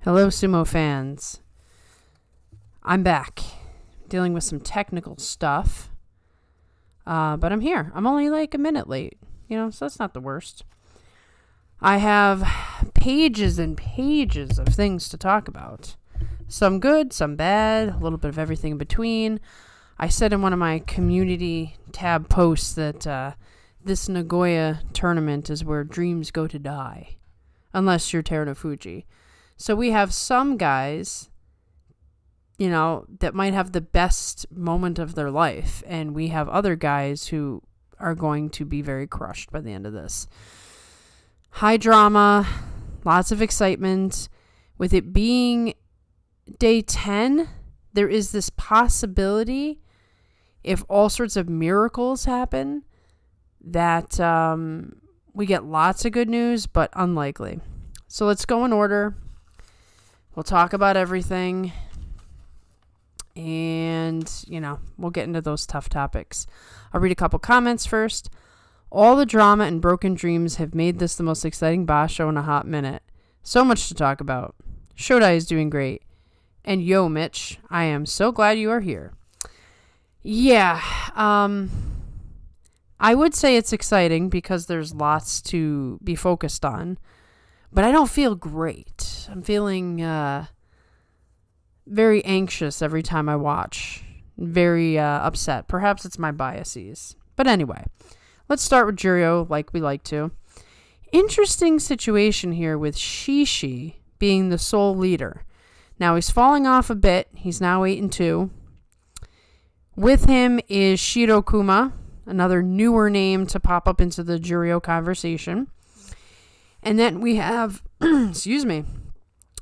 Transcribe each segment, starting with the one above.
Hello, sumo fans. I'm back, dealing with some technical stuff, but I'm here. I'm only like a minute late, so that's not the worst. I have pages and pages of things to talk about. Some good, some bad, a little bit of everything in between. I said in one of my community tab posts that this Nagoya tournament is where dreams go to die, unless you're Takerufuji. So we have some guys, that might have the best moment of their life. And we have other guys who are going to be very crushed by the end of this. High drama, lots of excitement. With it being day 10, there is this possibility, if all sorts of miracles happen, that we get lots of good news, but unlikely. So let's go in order. We'll talk about everything, and, we'll get into those tough topics. I'll read a couple comments first. All the drama and broken dreams have made this the most exciting basho in a hot minute. So much to talk about. Shodai is doing great. And yo, Mitch, I am so glad you are here. Yeah, I would say it's exciting because there's lots to be focused on. But I don't feel great. I'm feeling very anxious every time I watch. Very upset. Perhaps it's my biases. But anyway, let's start with Juryo like we like to. Interesting situation here with Shishi being the sole leader. Now he's falling off a bit. He's now 8-2. With him is Shirokuma, another newer name to pop up into the Juryo conversation. And then we have, Shimazu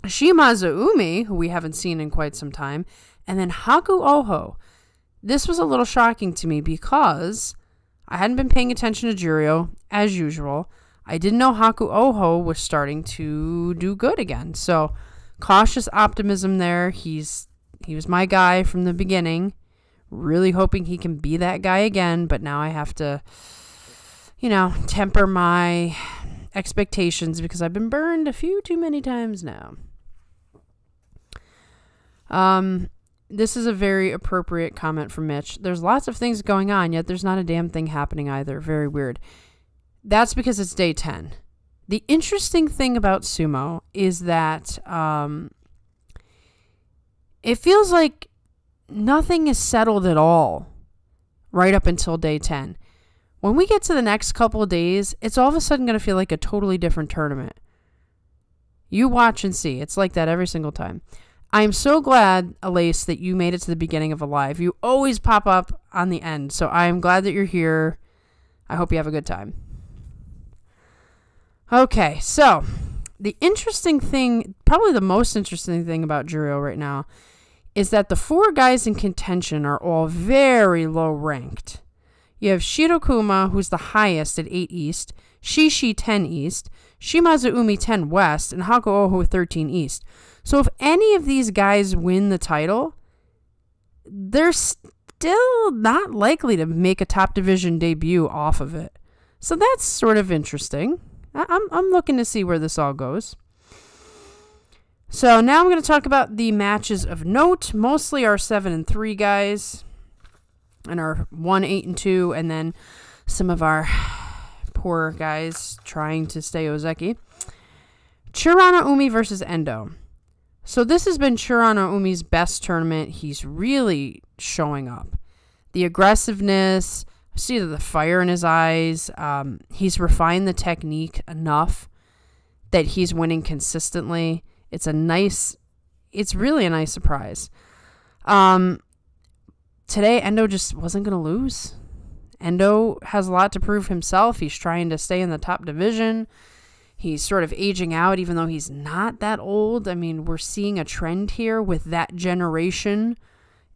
Umi, who we haven't seen in quite some time, and then Haku Oho. This was a little shocking to me because I hadn't been paying attention to Juryo, as usual. I didn't know Haku Oho was starting to do good again. So, cautious optimism there. He was my guy from the beginning. Really hoping he can be that guy again, but now I have to, temper my expectations because I've been burned a few too many times now. This is a very appropriate comment from Mitch. There's lots of things going on, yet there's not a damn thing happening either. Very weird. That's because it's day 10. The interesting thing about sumo is that it feels like nothing is settled at all right up until day 10. When we get to the next couple of days, it's all of a sudden going to feel like a totally different tournament. You watch and see. It's like that every single time. I'm so glad, Elise, that you made it to the beginning of a live. You always pop up on the end, so I'm glad that you're here. I hope you have a good time. Okay, so the interesting thing, probably the most interesting thing about Juryo right now, is that the 4 guys in contention are all very low ranked. You have Shirokuma, who's the highest at 8 East, Shishi 10 East, Shimazu Umi 10 West, and Haku Oho 13 East. So if any of these guys win the title, they're still not likely to make a top division debut off of it. So that's sort of interesting. I'm looking to see where this all goes. So now I'm going to talk about the matches of note, mostly our 7-3 guys. And our 1-8-2, and then some of our poor guys trying to stay Ozeki. Churano Umi versus Endo. So this has been Churano Umi's best tournament. He's really showing up. The aggressiveness, I see the fire in his eyes. He's refined the technique enough that he's winning consistently. It's really a nice surprise. Today, Endo just wasn't going to lose. Endo has a lot to prove himself. He's trying to stay in the top division. He's sort of aging out, even though he's not that old. I mean, we're seeing a trend here with that generation.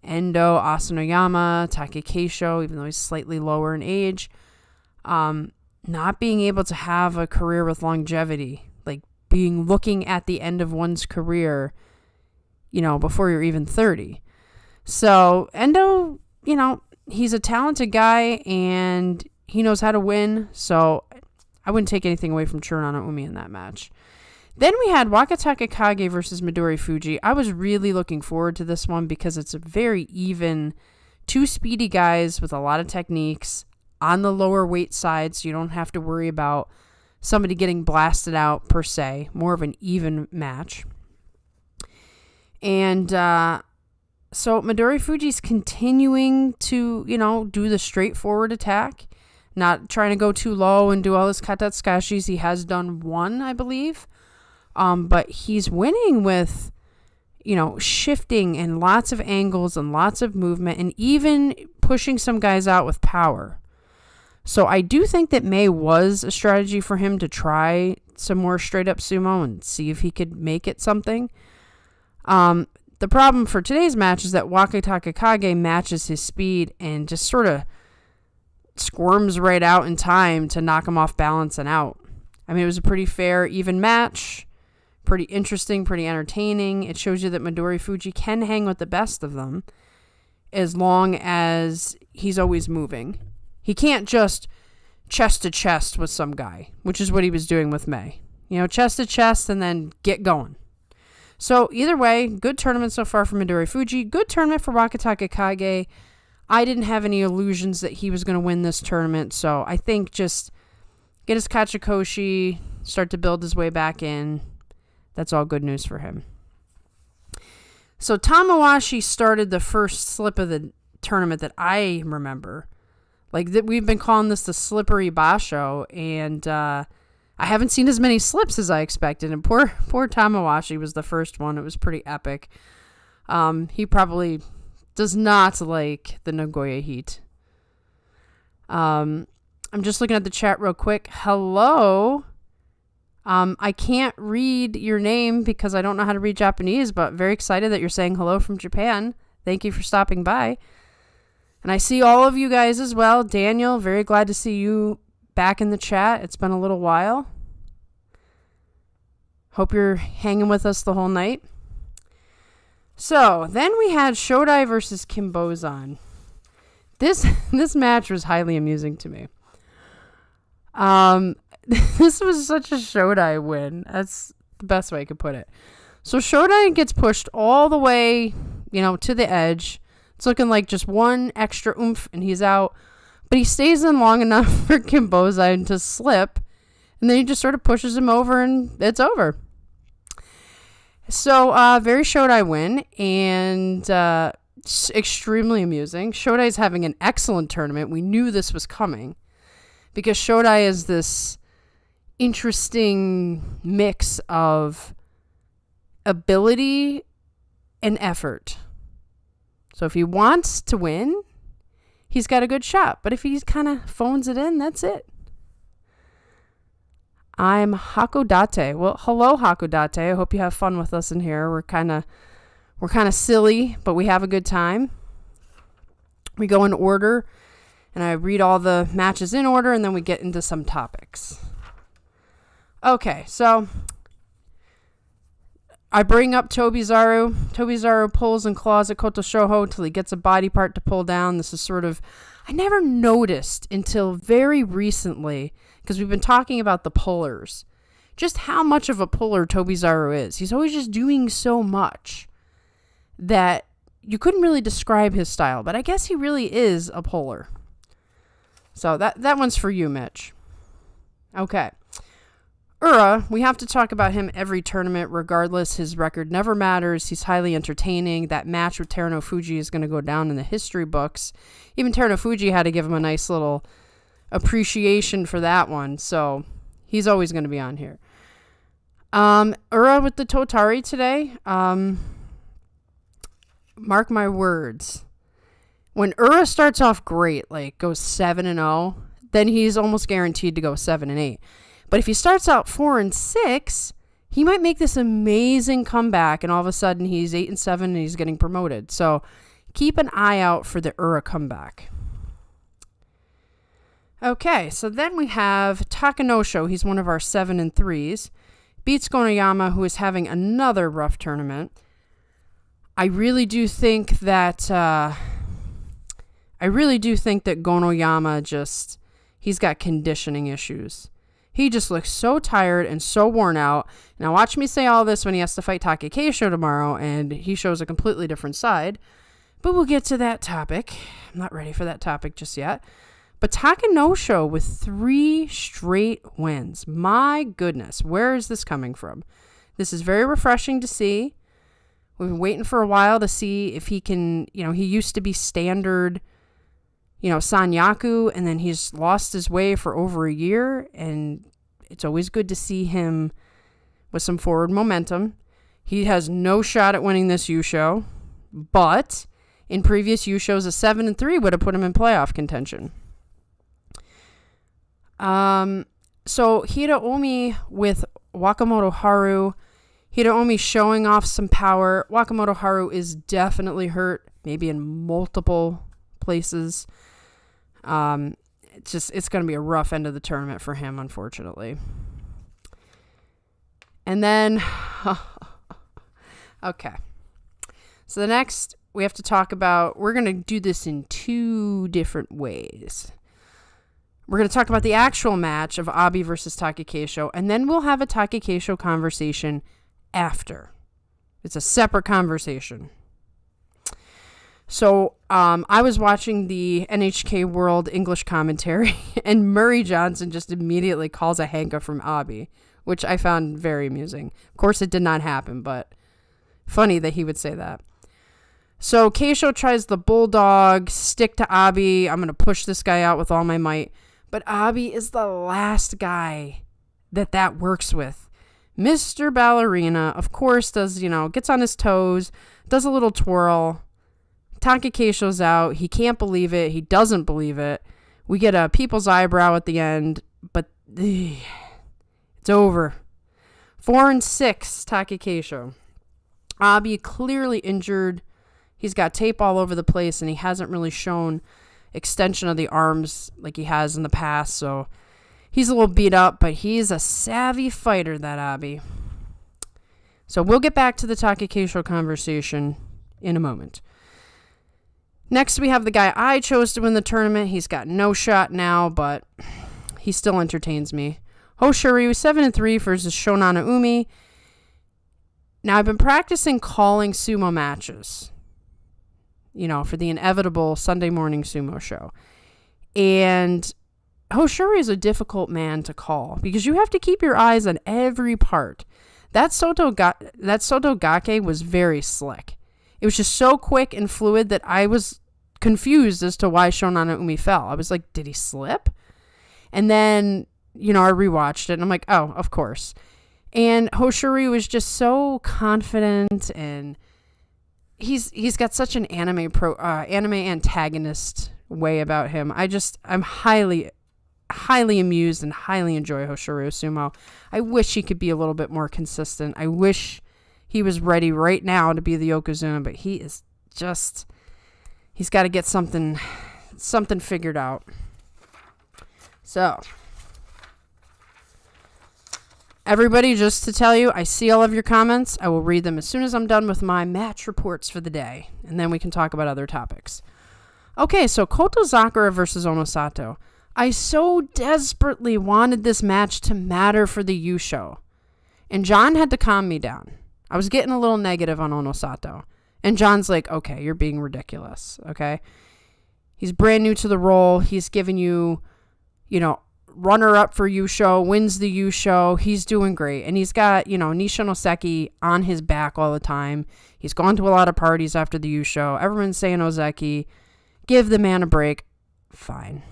Endo, Asanoyama, Takakeisho, even though he's slightly lower in age. Not being able to have a career with longevity. Like, looking at the end of one's career, before you're even 30. So, Endo, he's a talented guy, and he knows how to win, so I wouldn't take anything away from Churano Umi in that match. Then we had Wakataka Kage versus Midori Fuji. I was really looking forward to this one because it's a very even, two speedy guys with a lot of techniques on the lower weight side, so you don't have to worry about somebody getting blasted out per se. More of an even match. And so Midori Fuji's continuing to, do the straightforward attack, not trying to go too low and do all his katatsukashis. He has done one, I believe. But he's winning with, shifting and lots of angles and lots of movement and even pushing some guys out with power. So I do think that May was a strategy for him to try some more straight up sumo and see if he could make it something. The problem for today's match is that Wakataka Kage matches his speed and just sort of squirms right out in time to knock him off balance and out. I mean, it was a pretty fair, even match. Pretty interesting, pretty entertaining. It shows you that Midori Fuji can hang with the best of them as long as he's always moving. He can't just chest to chest with some guy, which is what he was doing with May. Chest to chest and then get going. So either way, good tournament so far for Midori Fuji. Good tournament for Wakataka Kage. I didn't have any illusions that he was going to win this tournament, so I think just get his Kachikoshi, start to build his way back in. That's all good news for him. So Tamawashi started the first slip of the tournament that I remember. We've been calling this the slippery basho, and I haven't seen as many slips as I expected. And poor Tamawashi was the first one. It was pretty epic. He probably does not like the Nagoya heat. I'm just looking at the chat real quick. Hello. I can't read your name because I don't know how to read Japanese, but very excited that you're saying hello from Japan. Thank you for stopping by. And I see all of you guys as well. Daniel, very glad to see you back in the chat. It's been a little while. Hope you're hanging with us the whole night. So, then we had Shodai versus Kimbozan. This match was highly amusing to me. This was such a Shodai win. That's the best way I could put it. So Shodai gets pushed all the way, to the edge. It's looking like just one extra oomph and he's out. But he stays in long enough for Kimbozan to slip. And then he just sort of pushes him over and it's over. So, very Shodai win. And extremely amusing. Shodai's having an excellent tournament. We knew this was coming. Because Shodai is this interesting mix of ability and effort. So if he wants to win, he's got a good shot. But if he kind of phones it in, that's it. I'm Hakodate. Well, hello, Hakodate. I hope you have fun with us in here. We're kind of silly, but we have a good time. We go in order, and I read all the matches in order, and then we get into some topics. Okay, so I bring up Tobizaru. Tobizaru pulls and claws at Kotoshoho until he gets a body part to pull down. This is sort of, I never noticed until very recently, because we've been talking about the pullers, just how much of a puller Tobizaru is. He's always just doing so much that you couldn't really describe his style, but I guess he really is a puller. So that one's for you, Mitch. Okay. Ura, we have to talk about him every tournament regardless. His record never matters. He's highly entertaining. That match with Terunofuji is going to go down in the history books. Even Terunofuji had to give him a nice little appreciation for that one. So he's always going to be on here. Ura with the Totari today. Mark my words. When Ura starts off great, like goes 7-0, then he's almost guaranteed to go 7-8. But if he starts out 4-6, he might make this amazing comeback, and all of a sudden he's 8-7 and he's getting promoted. So keep an eye out for the Ura comeback. Okay, so then we have Takanosho. He's one of our 7-3s. Beats Gonoyama, who is having another rough tournament. I really do think that Gonoyama he's got conditioning issues. He just looks so tired and so worn out. Now watch me say all this when he has to fight Takakeisho tomorrow, and he shows a completely different side. But we'll get to that topic. I'm not ready for that topic just yet. But Takakeisho with 3 straight wins. My goodness, where is this coming from? This is very refreshing to see. We've been waiting for a while to see if he can, he used to be standard, Sanyaku, and then he's lost his way for over a year, and it's always good to see him with some forward momentum. He has no shot at winning this Yusho, but in previous Yushos, a 7-3 would have put him in playoff contention. So Hiraomi with Wakamoto Haru. Hiraomi showing off some power. Wakamoto Haru is definitely hurt, maybe in multiple places. It's going to be a rough end of the tournament for him, unfortunately. And then, okay. So the next we have to talk about, we're going to do this in 2 different ways. We're going to talk about the actual match of Abi versus Takakeisho, and then we'll have a Takakeisho conversation after. It's a separate conversation. So I was watching the NHK World English commentary, and Murray Johnson just immediately calls a Hanka from Abi, which I found very amusing. Of course, it did not happen, but funny that he would say that. So Keisho tries the bulldog, stick to Abi. I'm going to push this guy out with all my might. But Abi is the last guy that works with. Mr. Ballerina, of course, does, gets on his toes, does a little twirl. Takakeisho's out. He can't believe it. He doesn't believe it. We get a people's eyebrow at the end, but it's over. 4-6, Takakeisho. Abi clearly injured. He's got tape all over the place, and he hasn't really shown extension of the arms like he has in the past, so he's a little beat up, but he's a savvy fighter, that Abi. So we'll get back to the Takakeisho conversation in a moment. Next, we have the guy I chose to win the tournament. He's got no shot now, but he still entertains me. Hoshiryu, 7-3 versus Shonana Umi. Now, I've been practicing calling sumo matches, for the inevitable Sunday morning sumo show. And Hoshiryu is a difficult man to call because you have to keep your eyes on every part. That Soto Gake was very slick. It was just so quick and fluid that I was confused as to why Shonana Umi fell. I was like, did he slip? And then, I rewatched it and I'm like, oh, of course. And Hoshiryu was just so confident, and he's got such an anime antagonist way about him. I'm highly amused and highly enjoy Hoshiryu Sumo. I wish he could be a little bit more consistent. I wish he was ready right now to be the Yokozuna, but he's got to get something figured out. So, everybody, just to tell you, I see all of your comments. I will read them as soon as I'm done with my match reports for the day, and then we can talk about other topics. Okay, so Kotozakura versus Onosato. I so desperately wanted this match to matter for the Yusho, and John had to calm me down. I was getting a little negative on Onosato, and John's like, okay, you're being ridiculous, okay? He's brand new to the role. He's giving you, runner-up for Yusho, wins the Yusho. He's doing great, and he's got, Nishinoseki on his back all the time. He's gone to a lot of parties after the Yusho. Everyone's saying Ozeki. Give the man a break. Fine.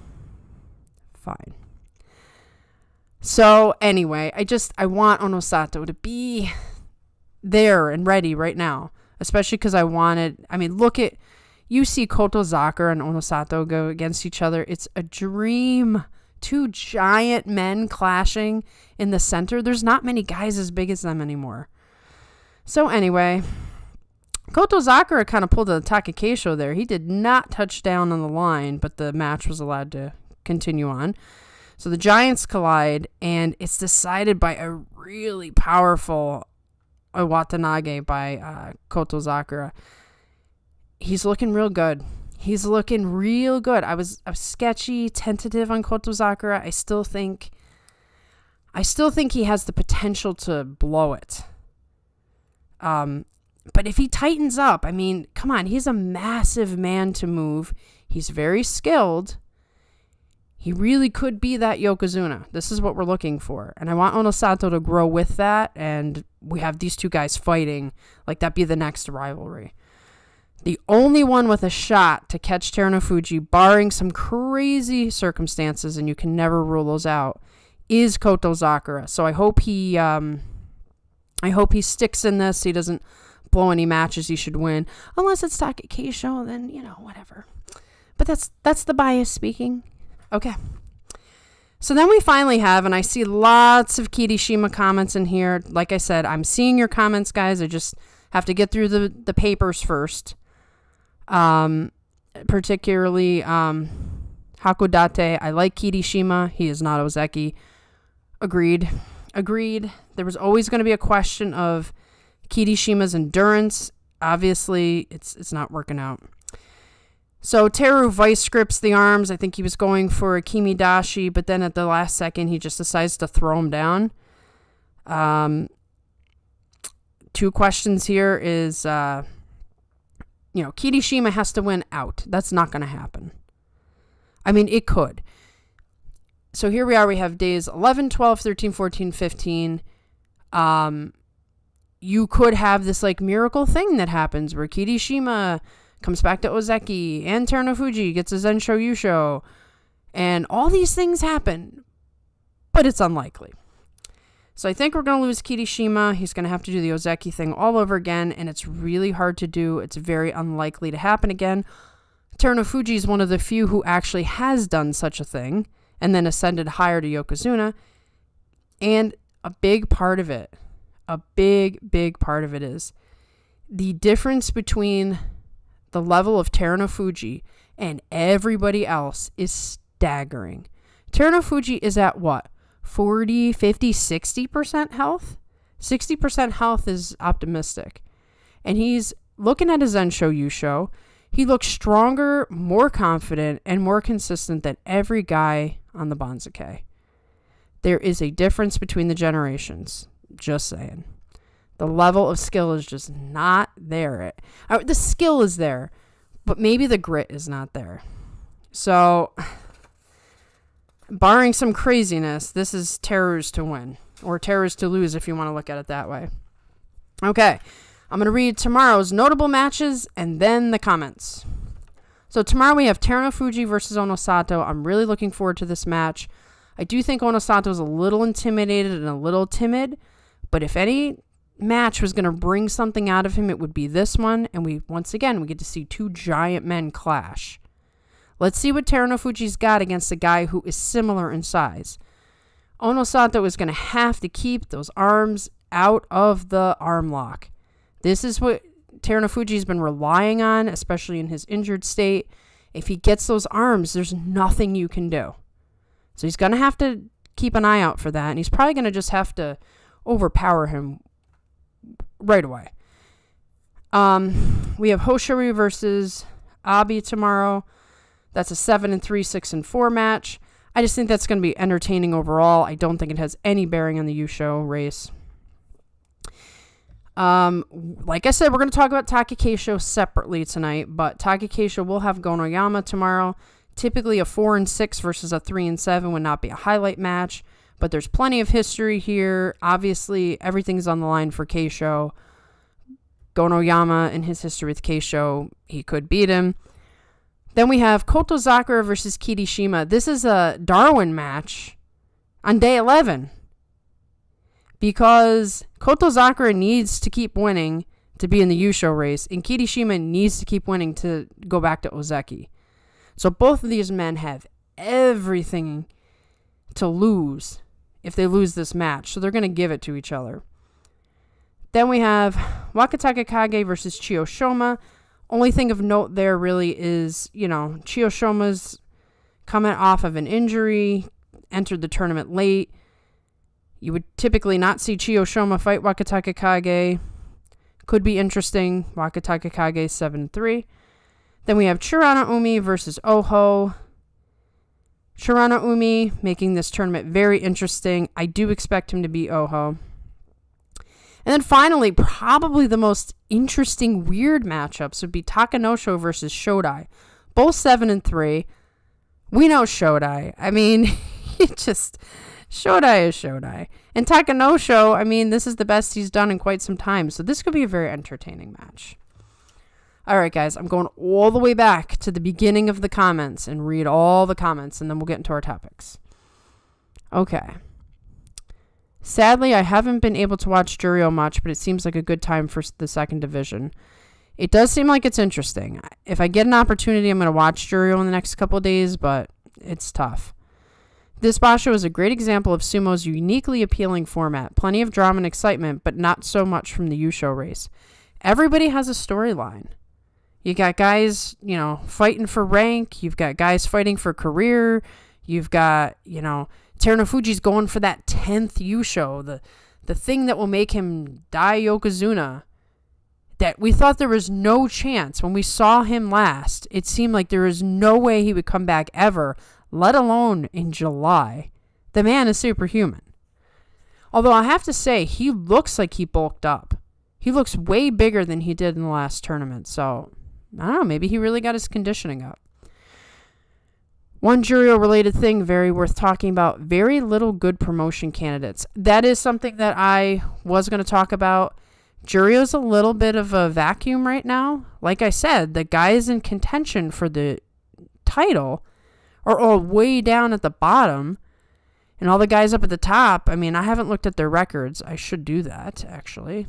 So anyway, I want Onosato to be there and ready right now, especially because you see Kotozakura and Onosato go against each other. It's a dream. 2 giant men clashing in the center. There's not many guys as big as them anymore. So anyway, Kotozakura kind of pulled a Takakeisho there. He did not touch down on the line, but the match was allowed to continue on. So the giants collide, and it's decided by a really powerful Watanage by Kotozakura. He's looking real good. I was sketchy, tentative on Kotozakura. I still think I still think he has the potential to blow it. But if he tightens up, I mean, come on, he's a massive man to move. He's very skilled. He really could be that Yokozuna. This is what we're looking for. And I want Onosato to grow with that, and we have these two guys fighting. Like, that be the next rivalry. The only one with a shot to catch Terunofuji, barring some crazy circumstances, and you can never rule those out, is Kotozakura. So I hope he sticks in this. He doesn't blow any matches he should win. Unless it's Takakeisho, then, whatever. But that's the bias speaking. Okay. So then we finally have, and I see lots of Kirishima comments in here. Like I said, I'm seeing your comments, guys. I just have to get through the papers first. Particularly Hakodate. I like Kirishima. He is not Ozeki. Agreed. There was always going to be a question of Kirishima's endurance. Obviously, it's not working out. So Teru vice scripts the arms. I think he was going for a Kimidashi, but then at the last second, he just decides to throw him down. Two questions here is, Kirishima has to win out. That's not going to happen. I mean, it could. So here we are. We have days 11, 12, 13, 14, 15. You could have this like miracle thing that happens where Kirishima comes back to Ozeki and Terunofuji gets a Zensho Yusho. And all these things happen. But it's unlikely. So I think we're going to lose Kirishima. He's going to have to do the Ozeki thing all over again. And it's really hard to do. It's very unlikely to happen again. Terunofuji is one of the few who actually has done such a thing. And then ascended higher to Yokozuna. And a big part of it is the difference between the level of Terunofuji and everybody else is staggering. Terunofuji is at what? 40, 50, 60% health? 60% health is optimistic. And he's looking at his Zensho Yusho. He looks stronger, more confident, and more consistent than every guy on the Banzuke. There is a difference between the generations. Just saying. The level of skill is just not there. The skill is there, but maybe the grit is not there. So, barring some craziness, this is Teru's to win. Or Teru's to lose if you want to look at it that way. Okay. I'm going to read tomorrow's notable matches and then the comments. So tomorrow we have Terunofuji versus Onosato. I'm really looking forward to this match. I do think Onosato is a little intimidated and a little timid, but if any match was going to bring something out of him, it would be this one. And we get to see two giant men clash. Let's see what Terunofuji's got against a guy who is similar in size. Onosato is going to have to keep those arms out of the arm lock. This is what Terunofuji's been relying on, especially in his injured state. If he gets those arms, there's nothing you can do. So he's going to have to keep an eye out for that, and he's probably going to just have to overpower him right away. We have Hoshiri versus Abi tomorrow. That's a 7-3, 6-4 match. I just think that's going to be entertaining overall. I don't think it has any bearing on the Yusho race. Like I said, we're going to talk about Takakeisho separately tonight, but Takakeisho will have Gonoyama tomorrow. Typically a 4-6 versus a 3-7 would not be a highlight match, but there's plenty of history here. Obviously, everything's on the line for Keisho. Gonoyama in his history with Keisho, he could beat him. Then we have Kotozakura versus Kirishima. This is a Darwin match on day 11. Because Kotozakura needs to keep winning to be in the Yusho race, and Kirishima needs to keep winning to go back to Ozeki. So both of these men have everything to lose if they lose this match. So they're going to give it to each other. Then we have Wakatake Kage versus Chiyoshoma. Only thing of note there really is, Chiyoshoma's coming off of an injury, entered the tournament late. You would typically not see Chiyoshoma fight Wakatake Kage. Could be interesting. Wakatake Kage 7-3. Then we have Chirana Umi versus Oho. Shirano Umi making this tournament very interesting. I do expect him to beat Oho. And then finally, probably the most interesting weird matchups would be Takanosho versus Shodai. Both 7-3. We know Shodai. I mean, Shodai is Shodai. And Takanosho, I mean, this is the best he's done in quite some time. So this could be a very entertaining match. All right, guys, I'm going all the way back to the beginning of the comments and read all the comments, and then we'll get into our topics. Okay. Sadly, I haven't been able to watch Juryo much, but it seems like a good time for the second division. It does seem like it's interesting. If I get an opportunity, I'm going to watch Juryo in the next couple of days, but it's tough. This basho is a great example of sumo's uniquely appealing format. Plenty of drama and excitement, but not so much from the Yusho race. Everybody has a storyline. You got guys, fighting for rank. You've got guys fighting for career. You've got, Terunofuji's going for that 10th Yusho, the thing that will make him Dai Yokozuna. That we thought there was no chance. When we saw him last, it seemed like there was no way he would come back ever, let alone in July. The man is superhuman. Although I have to say, he looks like he bulked up. He looks way bigger than he did in the last tournament. So, I don't know, maybe he really got his conditioning up. One Juryo-related thing very worth talking about, very little good promotion candidates. That is something that I was going to talk about. Juryo's a little bit of a vacuum right now. Like I said, the guys in contention for the title are all way down at the bottom. And all the guys up at the top, I mean, I haven't looked at their records. I should do that, actually.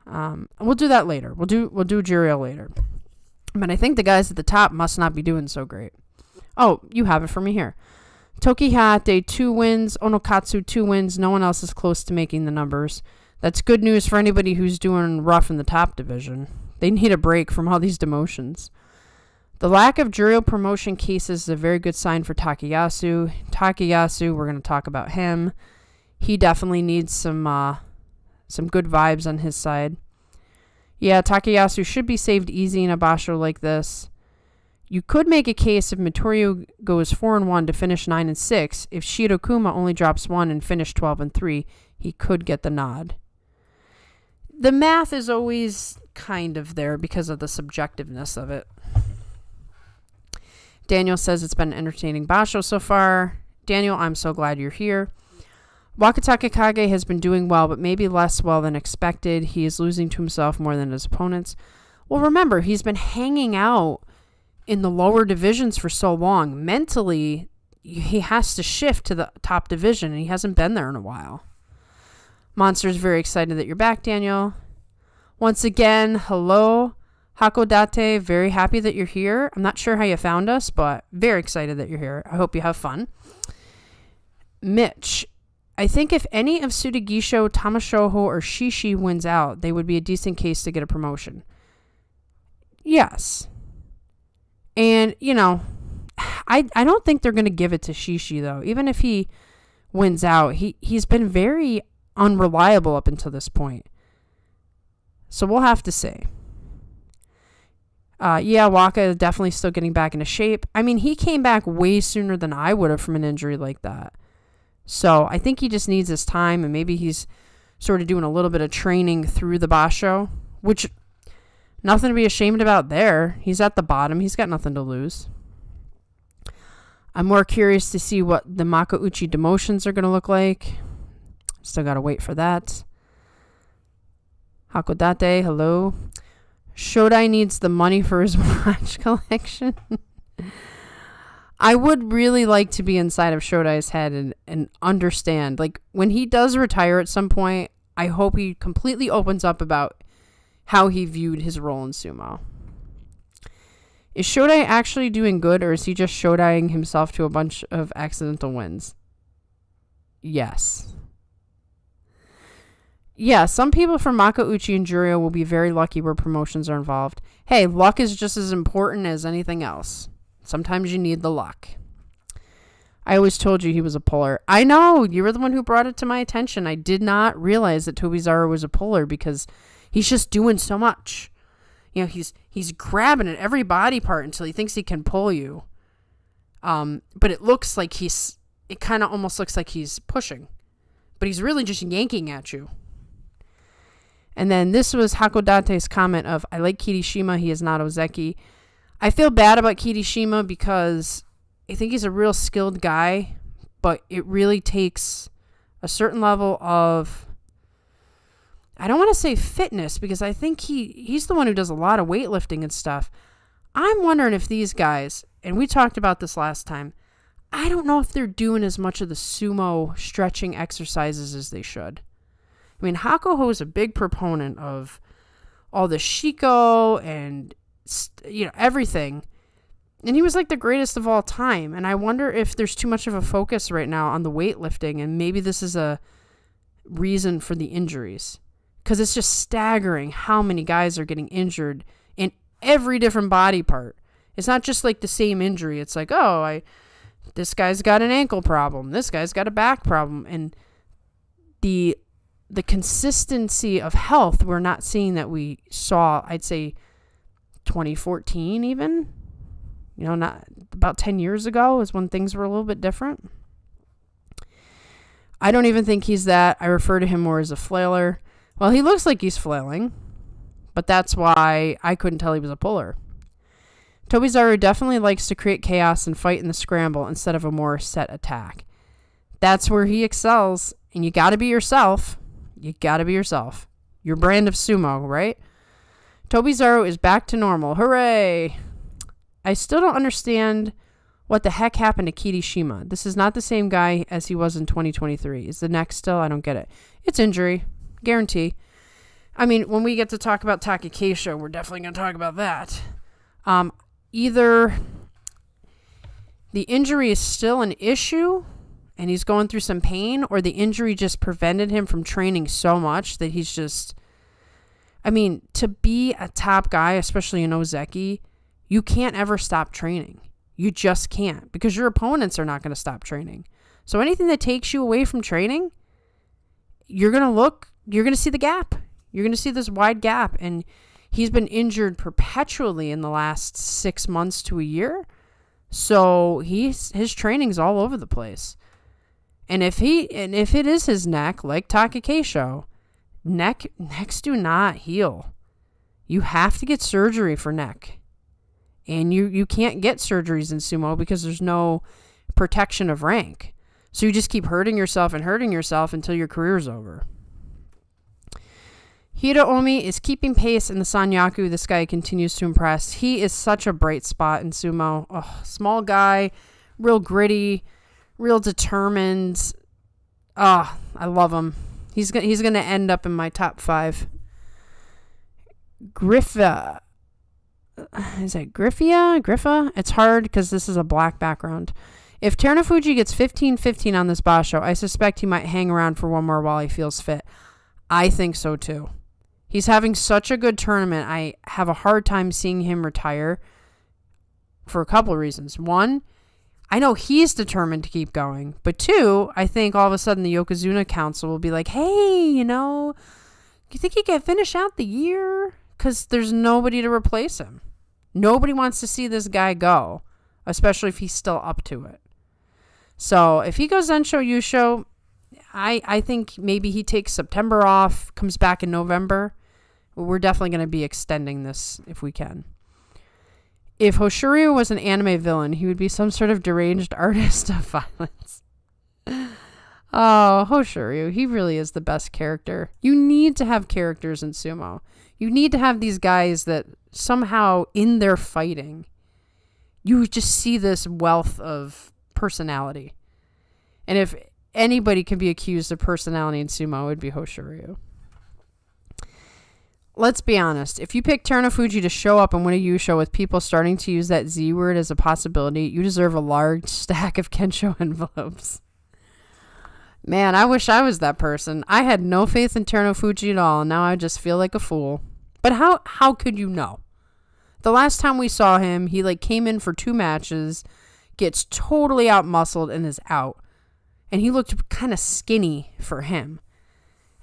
We'll do that later. We'll do Juryo later. But I think the guys at the top must not be doing so great. Oh, you have it for me here. Tokihate, 2 wins. Onokatsu, 2 wins. No one else is close to making the numbers. That's good news for anybody who's doing rough in the top division. They need a break from all these demotions. The lack of Juryo promotion cases is a very good sign for Takayasu. Takayasu, we're going to talk about him. He definitely needs some good vibes on his side. Yeah, Takayasu should be saved easy in a basho like this. You could make a case if Mitorio goes 4-1 to finish 9-6. If Shirokuma only drops 1 and finish 12-3, he could get the nod. The math is always kind of there because of the subjectiveness of it. Daniel says it's been an entertaining basho so far. Daniel, I'm so glad you're here. Wakatake Kage has been doing well, but maybe less well than expected. He is losing to himself more than his opponents. Well, remember, he's been hanging out in the lower divisions for so long. Mentally, he has to shift to the top division, and he hasn't been there in a while. Monster's very excited that you're back, Daniel. Once again, hello, Hakodate. Very happy that you're here. I'm not sure how you found us, but very excited that you're here. I hope you have fun. Mitch, I think if any of Tsurugisho, Tamashoho, or Shishi wins out, they would be a decent case to get a promotion. Yes. And, I don't think they're going to give it to Shishi, though. Even if he wins out, he's been very unreliable up until this point. So we'll have to see. Waka is definitely still getting back into shape. I mean, he came back way sooner than I would have from an injury like that. So I think he just needs his time, and maybe he's sort of doing a little bit of training through the basho, which nothing to be ashamed about there. He's at the bottom. He's got nothing to lose. I'm more curious to see what the Makauchi demotions are going to look like. Still got to wait for that. Hakodate, hello. Shodai needs the money for his watch collection. I would really like to be inside of Shodai's head and understand. Like, when he does retire at some point, I hope he completely opens up about how he viewed his role in sumo. Is Shodai actually doing good, or is he just Shodaiing himself to a bunch of accidental wins? Yes. Yeah, some people from Makauchi and Juryo will be very lucky where promotions are involved. Hey, luck is just as important as anything else. Sometimes you need the luck. I always told you he was a puller. I know, you were the one who brought it to my attention. I did not realize that Tobizaro was a puller because he's just doing so much. He's grabbing at every body part until he thinks he can pull you. But it kind of almost looks like he's pushing, but he's really just yanking at you. And then this was Hakodate's comment of, I like Kirishima, he is not Ozeki. I feel bad about Kirishima because I think he's a real skilled guy, but it really takes a certain level of, I don't want to say fitness, because I think he's the one who does a lot of weightlifting and stuff. I'm wondering if these guys, and we talked about this last time, I don't know if they're doing as much of the sumo stretching exercises as they should. I mean, Hakuho is a big proponent of all the Shiko and, everything. And he was like the greatest of all time. And I wonder if there's too much of a focus right now on the weightlifting, and maybe this is a reason for the injuries. Because it's just staggering how many guys are getting injured in every different body part. It's not just like the same injury. It's like, this guy's got an ankle problem. This guy's got a back problem. And the consistency of health, we're not seeing that we saw, I'd say, 2014 even. Not about 10 years ago is when things were a little bit different. I don't even think he's that. I refer to him more as a flailer. Well, he looks like he's flailing, but that's why I couldn't tell he was a puller. Tobizaru definitely likes to create chaos and fight in the scramble instead of a more set attack. That's where he excels, and you gotta be yourself. You gotta be yourself. Your brand of sumo, right? Tobizaru is back to normal. Hooray! I still don't understand what the heck happened to Kirishima. This is not the same guy as he was in 2023. Is the neck still? I don't get it. It's injury. Guarantee. I mean, when we get to talk about Takakeisho, we're definitely going to talk about that. Either the injury is still an issue and he's going through some pain, or the injury just prevented him from training so much that he's just... I mean, to be a top guy, especially in Ozeki, you can't ever stop training. You just can't, because your opponents are not going to stop training. So anything that takes you away from training, you're going to see the gap. You're going to see this wide gap. And he's been injured perpetually in the last 6 months to a year. So his training's all over the place. And if it is his neck, like Takakeisho, necks do not heal. You have to get surgery for neck. And you can't get surgeries in sumo because there's no protection of rank. So you just keep hurting yourself until your career's over. Hiraomi is keeping pace in the Sanyaku. This guy continues to impress. He is such a bright spot in sumo. Oh, small guy, real gritty, real determined. I love him. He's going to end up in my top 5. Griffa. Is it Griffa? It's hard because this is a black background. If Terunofuji gets 15-15 on this basho, I suspect he might hang around for one more while he feels fit. I think so too. He's having such a good tournament. I have a hard time seeing him retire for a couple of reasons. One, I know he's determined to keep going. But 2, I think all of a sudden the Yokozuna Council will be like, hey, you think he can finish out the year? Because there's nobody to replace him. Nobody wants to see this guy go, especially if he's still up to it. So if he goes Zensho Yusho, I think maybe he takes September off, comes back in November. We're definitely going to be extending this if we can. If Hoshiryu was an anime villain, he would be some sort of deranged artist of violence. Oh, Hoshiryu, he really is the best character. You need to have characters in sumo. You need to have these guys that somehow in their fighting, you just see this wealth of personality. And if anybody can be accused of personality in sumo, it would be Hoshiryu. Let's be honest. If you pick Terunofuji to show up and win a Yusho with people starting to use that Z word as a possibility, you deserve a large stack of Kensho envelopes. Man, I wish I was that person. I had no faith in Terunofuji at all, and now I just feel like a fool. But how could you know? The last time we saw him, he came in for 2 matches, gets totally out-muscled, and is out. And he looked kind of skinny for him.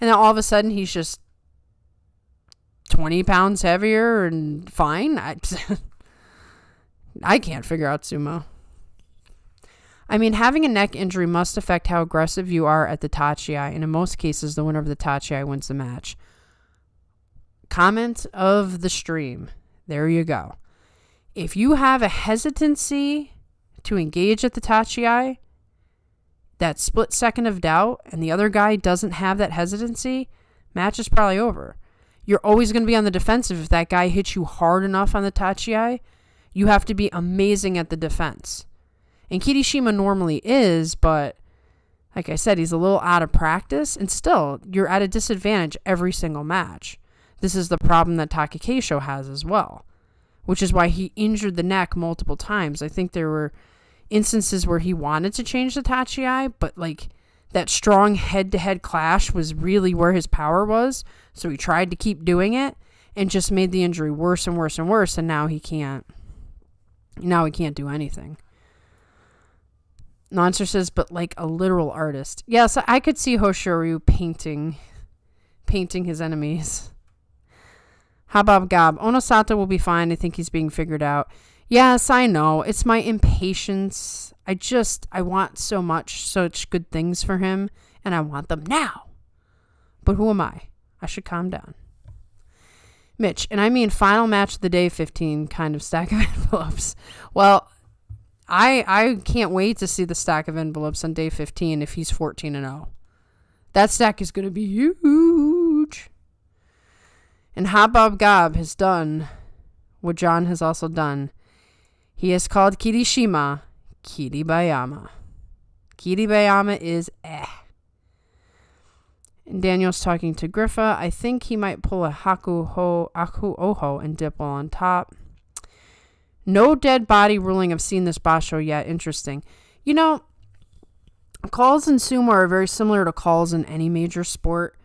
And then all of a sudden, he's just 20 pounds heavier and fine. I can't figure out sumo. I mean, having a neck injury must affect how aggressive you are at the tachiai, and in most cases, the winner of the tachiai wins the match. Comment of the stream. There you go. If you have a hesitancy to engage at the tachiai, that split second of doubt, and the other guy doesn't have that hesitancy, match is probably over. You're always going to be on the defensive if that guy hits you hard enough on the tachiai. You have to be amazing at the defense. And Kirishima normally is, but like I said, he's a little out of practice, and still, you're at a disadvantage every single match. This is the problem that Takakeisho has as well, which is why he injured the neck multiple times. I think there were instances where he wanted to change the tachiai, but like that strong head-to-head clash was really where his power was, so he tried to keep doing it and just made the injury worse and worse and worse, and now he can't do anything. Monster says, but like a literal artist. Yes, I could see Hoshoryu painting his enemies. Habab Gab, Onosato will be fine. I think he's being figured out. Yes, I know. It's my impatience. I want such good things for him, and I want them now. But who am I? I should calm down. Mitch, and I mean final match of the day 15 kind of stack of envelopes. Well, I can't wait to see the stack of envelopes on day 15 if he's 14-0. That stack is going to be huge. And Habab Gab has done what John has also done. He has called Kirishima Kiribayama. Kiribayama is And Daniel's talking to Griffa. I think he might pull a Aku Oho and dip while on top. No dead body ruling. I've seen this basho yet. Interesting. You know, calls in sumo are very similar to calls in any major sport.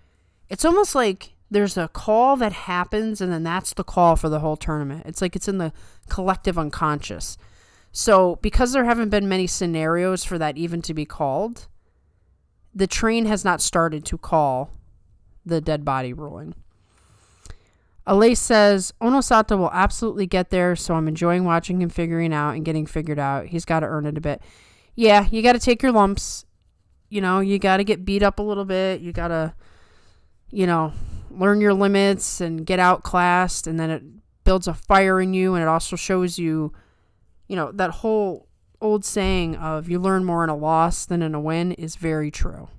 It's almost like there's a call that happens and then that's the call for the whole tournament. It's like it's in the collective unconscious. So because there haven't been many scenarios for that even to be called, the train has not started to call the dead body ruling. Alay says, Onosato will absolutely get there, so I'm enjoying watching him figuring out and getting figured out. He's got to earn it a bit. Yeah, you got to take your lumps. You know, you got to get beat up a little bit. You got to, learn your limits and get outclassed, and then it builds a fire in you, and it also shows you, that whole old saying of you learn more in a loss than in a win is very true.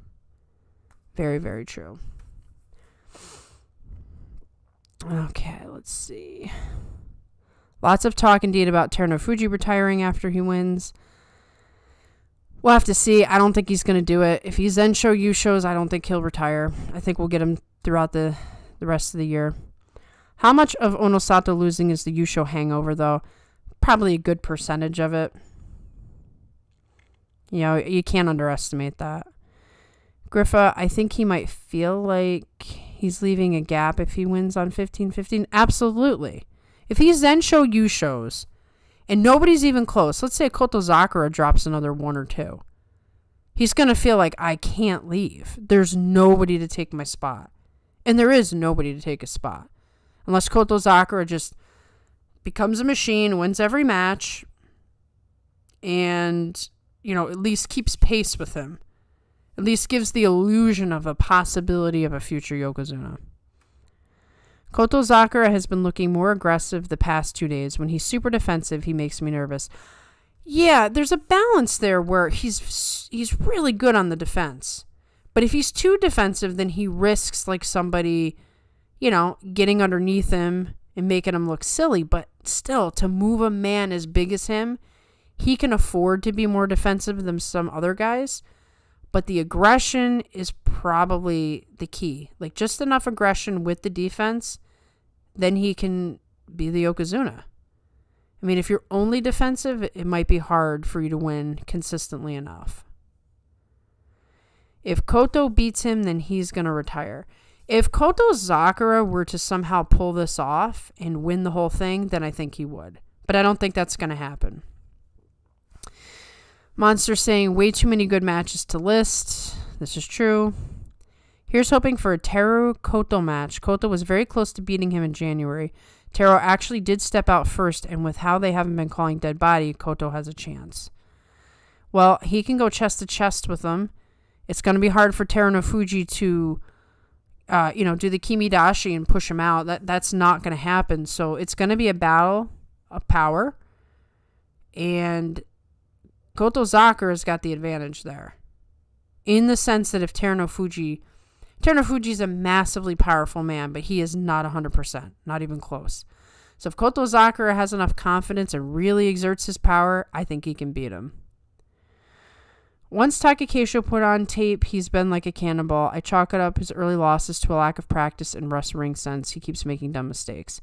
Very, very true. Okay, let's see. Lots of talk indeed about Terunofuji retiring after he wins. We'll have to see. I don't think he's going to do it. If he's Zensho Yushos, I don't think he'll retire. I think we'll get him throughout the rest of the year. How much of Onosato losing is the Yusho hangover, though? Probably a good percentage of it. You can't underestimate that. Griffa, I think he might feel like he's leaving a gap if he wins on 15-15. Absolutely. If he's Zensho Yushos and nobody's even close, let's say Kotozakura drops another 1 or 2, he's going to feel like, I can't leave. There's nobody to take my spot. And there is nobody to take a spot. Unless Kotozakura just becomes a machine, wins every match, and, at least keeps pace with him. At least gives the illusion of a possibility of a future Yokozuna. Kotozakura has been looking more aggressive the past 2 days. When he's super defensive, he makes me nervous. Yeah, there's a balance there where he's really good on the defense. But if he's too defensive, then he risks like somebody, getting underneath him and making him look silly. But still, to move a man as big as him, he can afford to be more defensive than some other guys. But the aggression is probably the key. Like, just enough aggression with the defense, then he can be the Yokozuna. I mean, if you're only defensive, it might be hard for you to win consistently enough. If Koto beats him, then he's going to retire. If Kotozakura were to somehow pull this off and win the whole thing, then I think he would. But I don't think that's going to happen. Monster saying way too many good matches to list. This is true. Here's hoping for a Teru Koto match. Koto was very close to beating him in January. Teru actually did step out first, and with how they haven't been calling dead body, Koto has a chance. Well, he can go chest to chest with him. It's going to be hard for Terunofuji to, do the Kimidashi and push him out. That's not going to happen. So it's going to be a battle of power. And Kotozakura's got the advantage there. In the sense that if Terunofuji's a massively powerful man, but he is not 100%, not even close. So if Kotozakura has enough confidence and really exerts his power, I think he can beat him. Once Takakeisho put on tape, he's been like a cannonball. I chalk it up his early losses to a lack of practice in wrestling sense. He keeps making dumb mistakes.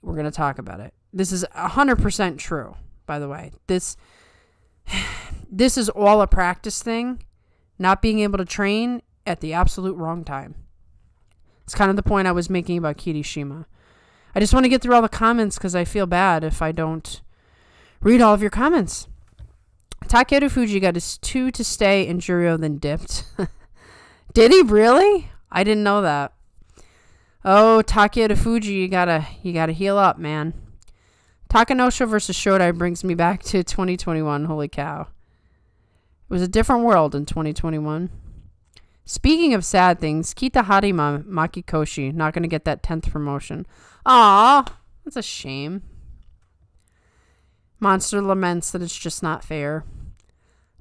We're going to talk about it. This is 100% true, by the way. This is all a practice thing, not being able to train at the absolute wrong time. It's kind of the point I was making about Kirishima. I just want to get through all the comments because I feel bad if I don't read all of your comments. Takerufuji got his 2 to stay in Juryo, then dipped. Did he really? I didn't know that. Oh, Takerufuji, you gotta heal up, man. Takanosho versus Shodai brings me back to 2021. Holy cow. It was a different world in 2021. Speaking of sad things, Kita Harima Makikoshi not going to get that 10th promotion. Aw, that's a shame. Monster laments that it's just not fair.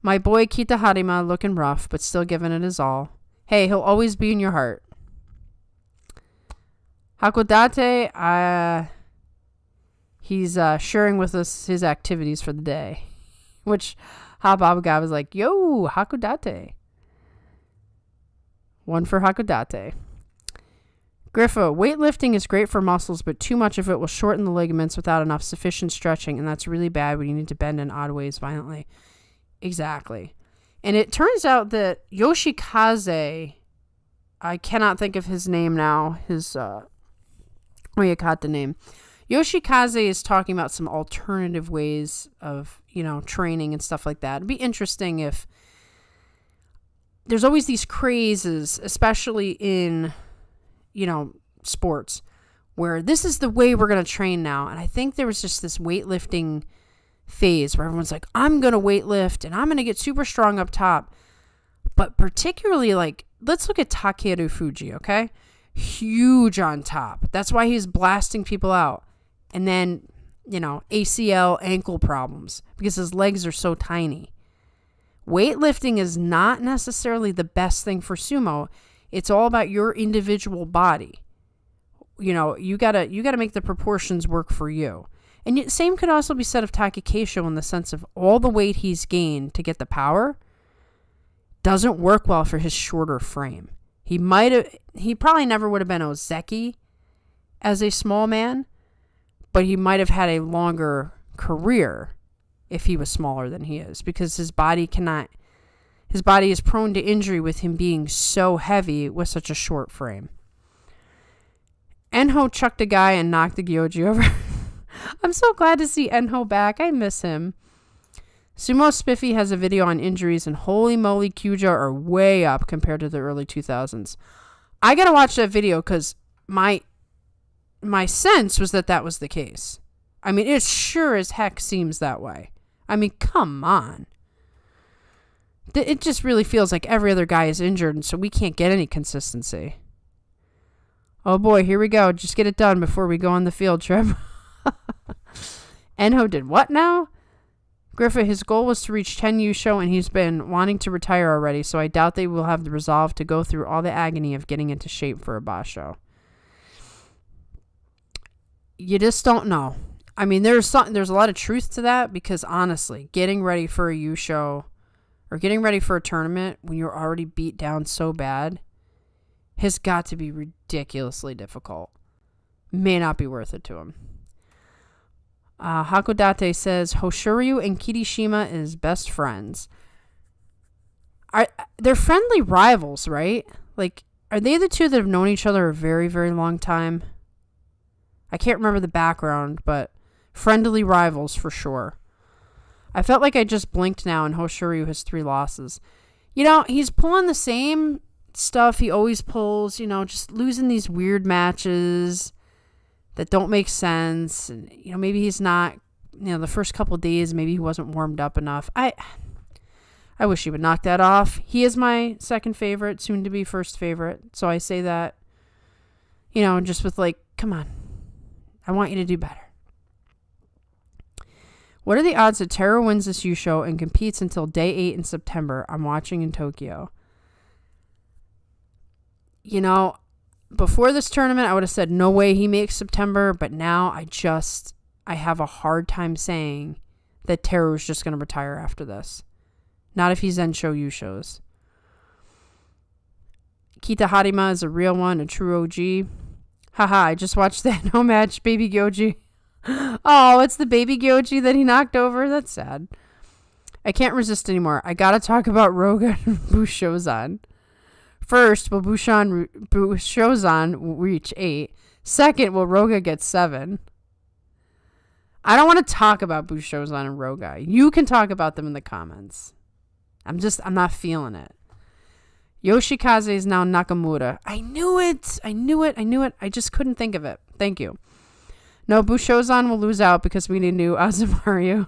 My boy Kita Harima looking rough, but still giving it his all. Hey, he'll always be in your heart. Hakodate, he's sharing with us his activities for the day. Which Hababaga was like, yo, Hakodate. One for Hakodate. Griffo, weightlifting is great for muscles, but too much of it will shorten the ligaments without enough sufficient stretching, and that's really bad when you need to bend in odd ways violently. Exactly. And it turns out that Yoshikaze, I cannot think of his name now, you caught the name. Yoshikaze is talking about some alternative ways of, training and stuff like that. It'd be interesting if there's always these crazes, especially in, sports, where this is the way we're going to train now. And I think there was just this weightlifting phase where everyone's like, I'm going to weightlift and I'm going to get super strong up top. But particularly, let's look at Takerufuji, okay? Huge on top. That's why he's blasting people out. And then, ACL ankle problems because his legs are so tiny. Weightlifting is not necessarily the best thing for sumo. It's all about your individual body. You gotta make the proportions work for you. And same could also be said of Takakeisho in the sense of all the weight he's gained to get the power doesn't work well for his shorter frame. He probably never would have been Ozeki as a small man, but he might have had a longer career if he was smaller than he is, because his body is prone to injury with him being so heavy with such a short frame. Enho chucked a guy and knocked the Gyoji over. I'm so glad to see Enho back. I miss him. Sumo Spiffy has a video on injuries, and holy moly, Kyujo are way up compared to the early 2000s. I gotta watch that video because my sense was that was the case. I mean, it sure as heck seems that way. I mean, come on. It just really feels like every other guy is injured, and so we can't get any consistency. Oh boy, here we go. Just get it done before we go on the field trip. Enho did what now? Griffith, his goal was to reach 10 Yusho, and he's been wanting to retire already, so I doubt they will have the resolve to go through all the agony of getting into shape for a basho. You just don't know. I mean, there's a lot of truth to that, because honestly, getting ready for a Yusho or getting ready for a tournament when you're already beat down so bad has got to be ridiculously difficult. May not be worth it to him. Hakodate says Hoshoryu and Kirishima is best friends. They're friendly rivals, right? Are they the two that have known each other a very, very long time? I can't remember the background, but friendly rivals for sure. I felt like I just blinked now and Hoshoryu has 3 losses. He's pulling the same stuff he always pulls, just losing these weird matches that don't make sense. And, maybe he's not, the first couple of days, maybe he wasn't warmed up enough. I wish he would knock that off. He is my second favorite, soon to be first favorite. So I say that, just with like, come on. I want you to do better. What are the odds that Teru wins this Yusho and competes until day 8 in September? I'm watching in Tokyo. Before this tournament, I would have said no way he makes September, but now I have a hard time saying that Teru is just going to retire after this. Not if he's Zensho Yushos. Kita Harima is a real one, a true OG. Haha, I just watched that no match, Baby Gyoji. Oh, it's the Baby Gyoji that he knocked over? That's sad. I can't resist anymore. I gotta talk about Roga and Bushozan. First, will Bushozan reach 8? Second, will Roga get 7? I don't want to talk about Bushozan and Roga. You can talk about them in the comments. I'm not feeling it. Yoshikaze is now Nakamura. I knew it. I just couldn't think of it. Thank you. No, Bushozan will lose out because we need new Azumaru.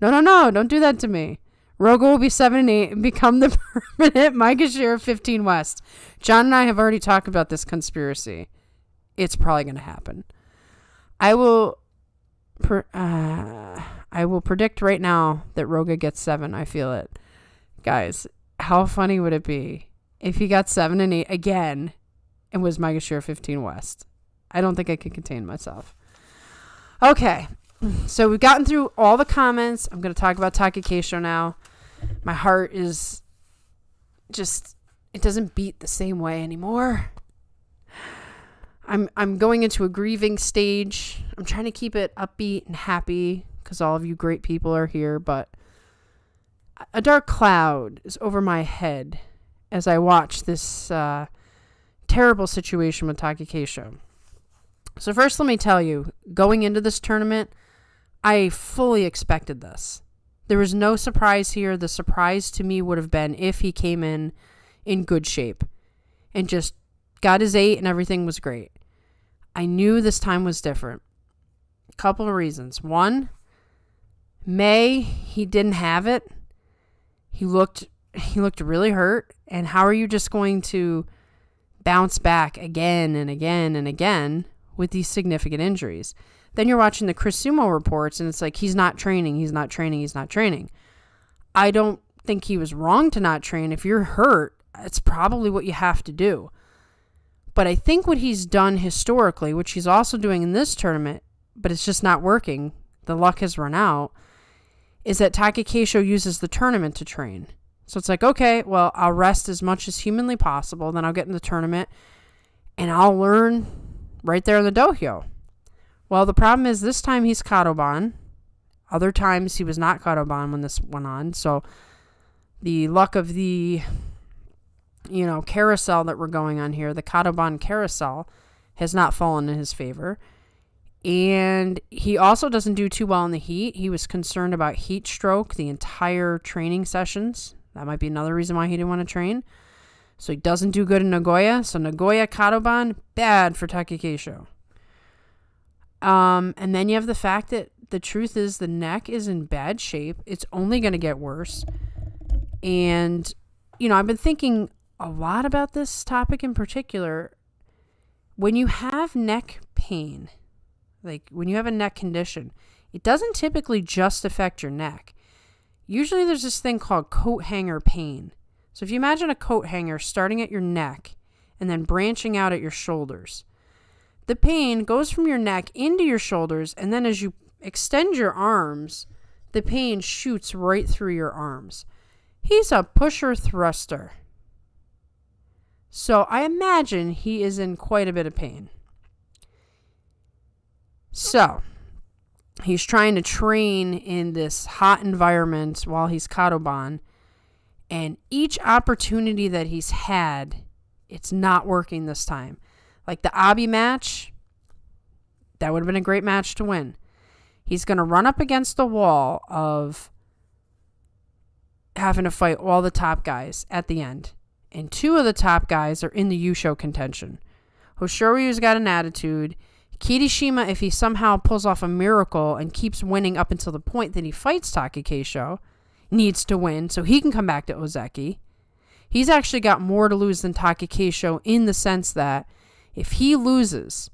No. Don't do that to me. Roga will be 7 and 8 and become the permanent Maegashira of 15 West. John and I have already talked about this conspiracy. It's probably going to happen. I will predict right now that Roga gets 7. I feel it. Guys, how funny would it be if he got 7 and 8 again and was Maegashira 15 West? I don't think I can contain myself. Okay, so we've gotten through all the comments. I'm going to talk about Takakeisho now. My heart is just, it doesn't beat the same way anymore. I'm going into a grieving stage. I'm trying to keep it upbeat and happy because all of you great people are here, but a dark cloud is over my head as I watch this terrible situation with Takakeisho. So first, let me tell you, going into this tournament, I fully expected this. There was no surprise here. The surprise to me would have been if he came in good shape and just got his 8 and everything was great. I knew this time was different. A couple of reasons. One, May, he didn't have it. He looked really hurt. And how are you just going to bounce back again and again and again with these significant injuries? Then you're watching the Chris Sumo reports and it's like, he's not training. I don't think he was wrong to not train. If you're hurt, it's probably what you have to do. But I think what he's done historically, which he's also doing in this tournament, but it's just not working, the luck has run out, is that Takakeisho uses the tournament to train. So it's like, okay, well, I'll rest as much as humanly possible, then I'll get in the tournament, and I'll learn right there in the dohyo. Well, the problem is this time he's Kadoban. Other times he was not Kadoban when this went on. So the luck of the, carousel that we're going on here, the Kadoban carousel, has not fallen in his favor. And he also doesn't do too well in the heat. He was concerned about heat stroke the entire training sessions. That might be another reason why he didn't want to train. So he doesn't do good in Nagoya. So Nagoya Kadoban, bad for Takakeisho. And then you have the fact that the truth is the neck is in bad shape. It's only going to get worse. And, I've been thinking a lot about this topic in particular. When you have neck pain, like when you have a neck condition, it doesn't typically just affect your neck. Usually there's this thing called coat hanger pain. So if you imagine a coat hanger starting at your neck and then branching out at your shoulders, the pain goes from your neck into your shoulders, and then as you extend your arms, the pain shoots right through your arms. He's a pusher thruster. So I imagine he is in quite a bit of pain. So he's trying to train in this hot environment while he's Kadoban, and each opportunity that he's had, it's not working this time. Like the Abi match, that would have been a great match to win. He's going to run up against the wall of having to fight all the top guys at the end. And 2 of the top guys are in the Yusho contention. Hoshoryu's got an attitude. Kirishima, if he somehow pulls off a miracle and keeps winning up until the point that he fights Takakeisho, needs to win so he can come back to Ozeki. He's actually got more to lose than Takakeisho in the sense that if he loses,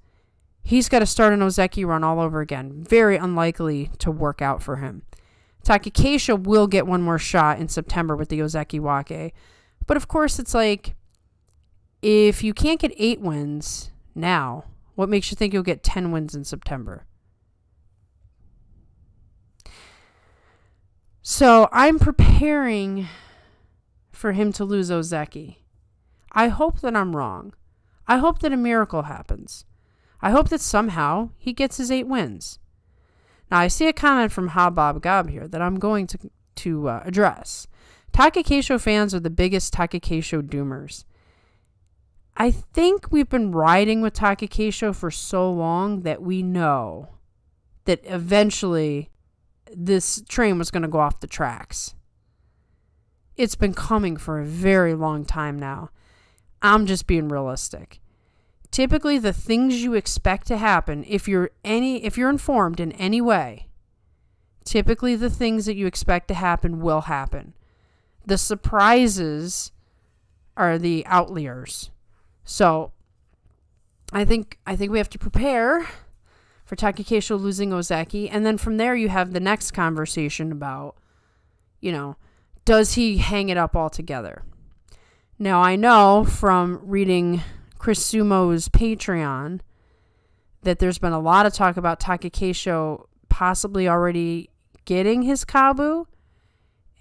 he's got to start an Ozeki run all over again. Very unlikely to work out for him. Takakeisho will get one more shot in September with the Ozeki Wake. But of course, it's like, if you can't get 8 wins now, what makes you think you'll get 10 wins in September? So I'm preparing for him to lose Ozeki. I hope that I'm wrong. I hope that a miracle happens. I hope that somehow he gets his 8 wins. Now, I see a comment from Habab Gab here that I'm going to address. Takakeisho fans are the biggest Takakeisho doomers. I think we've been riding with Takakeisho for so long that we know that eventually this train was going to go off the tracks. It's been coming for a very long time now. I'm just being realistic. Typically, the things you expect to happen, if you're informed in any way, typically the things that you expect to happen will happen. The surprises are the outliers. So, I think we have to prepare for Takakeisho losing Ozeki, and then from there you have the next conversation about, does he hang it up altogether? Now, I know from reading Chris Sumo's Patreon that there's been a lot of talk about Takakeisho possibly already getting his Kabu,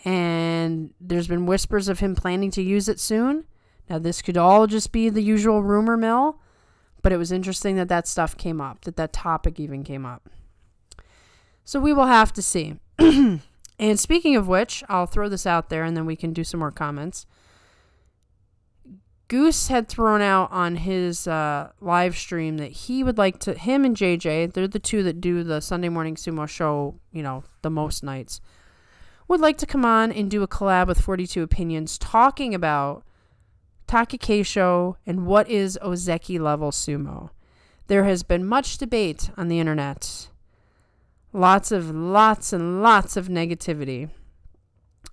and there's been whispers of him planning to use it soon. Now, this could all just be the usual rumor mill, but it was interesting that stuff came up, that topic even came up. So we will have to see. And speaking of which, I'll throw this out there and then we can do some more comments. Goose had thrown out on his live stream that he would like to, him and JJ, they're the two that do the Sunday morning sumo show, the most nights, would like to come on and do a collab with 42 Opinions talking about Takakeisho and what is Ozeki level sumo. There has been much debate on the internet. Lots and lots of negativity.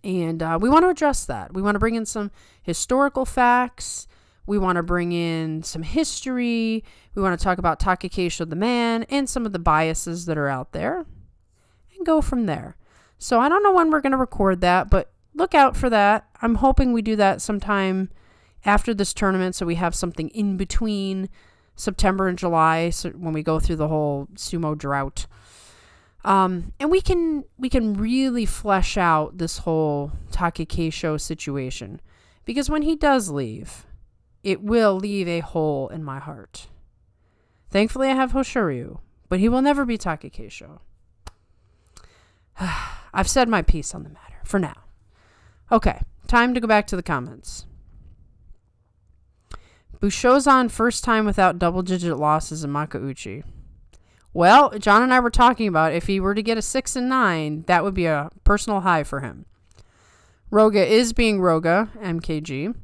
And we want to address that. We want to bring in some historical facts. We want to bring in some history. We want to talk about Takakeisho the man and some of the biases that are out there and go from there. So I don't know when we're going to record that, but look out for that. I'm hoping we do that sometime after this tournament so we have something in between September and July, so when we go through the whole sumo drought. And we can really flesh out this whole Takakeisho situation, because when he does leave, it will leave a hole in my heart. Thankfully, I have Hoshoryu, but he will never be Takakeisho. I've said my piece on the matter for now. Okay, time to go back to the comments. Bushozan first time without double-digit losses in Makauchi. Well, John and I were talking about if he were to get a 6 and 9, that would be a personal high for him. Roga is being Roga, MKG.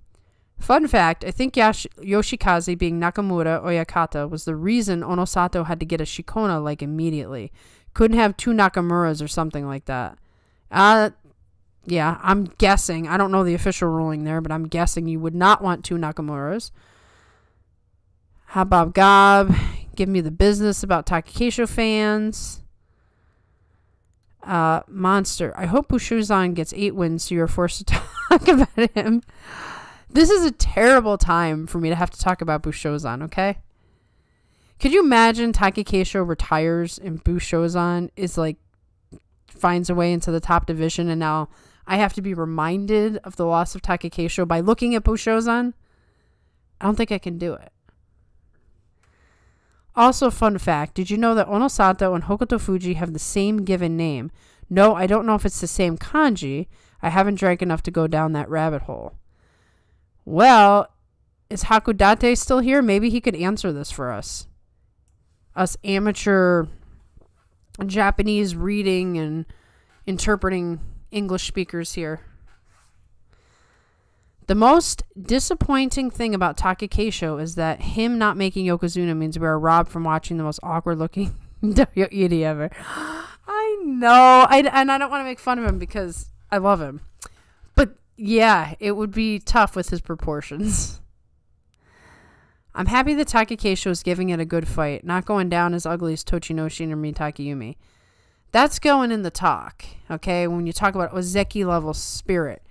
Fun fact, I think Yoshikaze being Nakamura Oyakata was the reason Onosato had to get a Shikona immediately. Couldn't have 2 Nakamuras or something like that. Yeah, I'm guessing. I don't know the official ruling there, but I'm guessing you would not want 2 Nakamuras. Habab Gab, give me the business about Takakeisho fans. Monster, I hope Bushuzan gets 8 wins so you're forced to talk about him. This is a terrible time for me to have to talk about Bushozan, okay? Could you imagine Takakeisho retires and Bushozan is finds a way into the top division, and now I have to be reminded of the loss of Takakeisho by looking at Bushozan? I don't think I can do it. Also, fun fact, did you know that Onosato and Hokuto Fuji have the same given name? No, I don't know if it's the same kanji. I haven't drank enough to go down that rabbit hole. Well, is Hakudate still here? Maybe he could answer this for us. Us amateur Japanese reading and interpreting English speakers here. The most disappointing thing about Takakeisho is that him not making Yokozuna means we are robbed from watching the most awkward looking Doyoiri ever. I know. And I don't want to make fun of him because I love him. But yeah, it would be tough with his proportions. I'm happy that Takakeisho is giving it a good fight, not going down as ugly as Tochinoshin or Mitakayumi. That's going in the talk, okay? When you talk about Ozeki level spirit.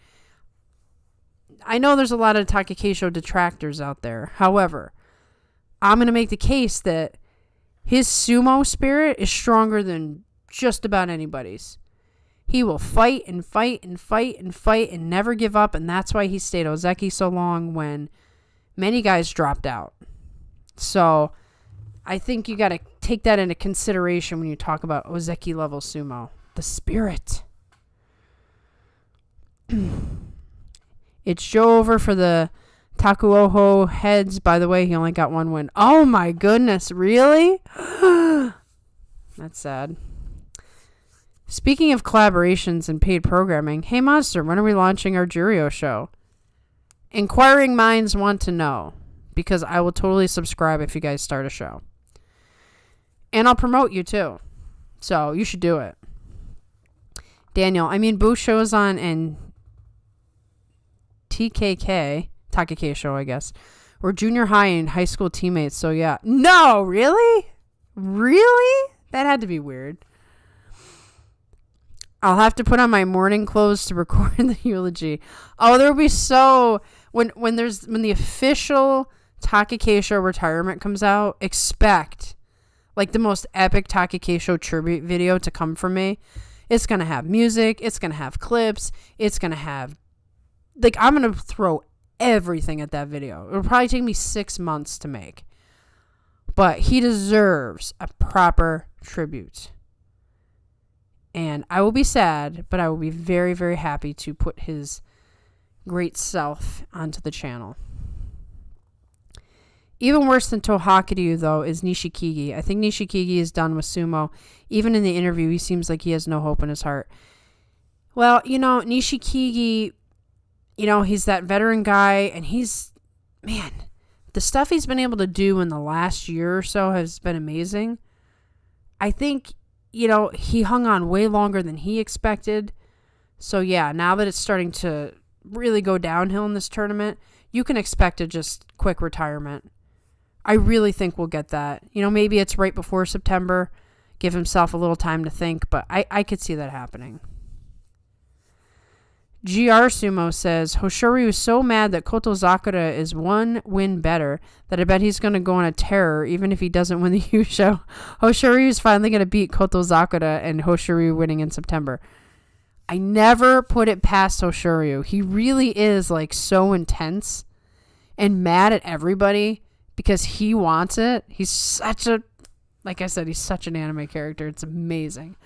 I know there's a lot of Takakeisho detractors out there. However, I'm going to make the case that his sumo spirit is stronger than just about anybody's. He will fight and fight and fight and fight and never give up, and that's why he stayed Ozeki so long when many guys dropped out. So I think you got to take that into consideration when you talk about Ozeki level sumo. The spirit. It's Joe over for the Takuoho heads. By the way, he only got one win. Oh my goodness, really? That's sad. Speaking of collaborations and paid programming, hey Monster, when are we launching our Juryo show? Inquiring minds want to know, because I will totally subscribe if you guys start a show. And I'll promote you too. So you should do it. Daniel, Bushozan and Takakeisho, I guess, were junior high and high school teammates. So yeah. No, really? Really? That had to be weird. I'll have to put on my morning clothes to record the eulogy. Oh, there will be so... When the official Takakeisho retirement comes out, expect like the most epic Takakeisho tribute video to come from me. It's going to have music. It's going to have clips. It's going to have... Like, I'm going to throw everything at that video. It'll probably take me 6 months to make. But he deserves a proper tribute. And I will be sad, but I will be very, very happy to put his great self onto the channel. Even worse than Tohakiryu, though, is Nishikigi. I think Nishikigi is done with sumo. Even in the interview, he seems like he has no hope in his heart. Well, Nishikigi, he's that veteran guy, and the stuff he's been able to do in the last year or so has been amazing. I think, he hung on way longer than he expected. So, yeah, now that it's starting to really go downhill in this tournament, you can expect a just quick retirement. I really think we'll get that. Maybe it's right before September. Give himself a little time to think, but I could see that happening. GR Sumo says, Hoshori was so mad that Kotozakura is one win better that I bet he's going to go on a tear even if he doesn't win the Yusho. Hoshori is finally going to beat Kotozakura and Hoshori winning in September. I never put it past Hoshoryu. He really is like so intense and mad at everybody because he wants it. He's such an anime character. It's amazing.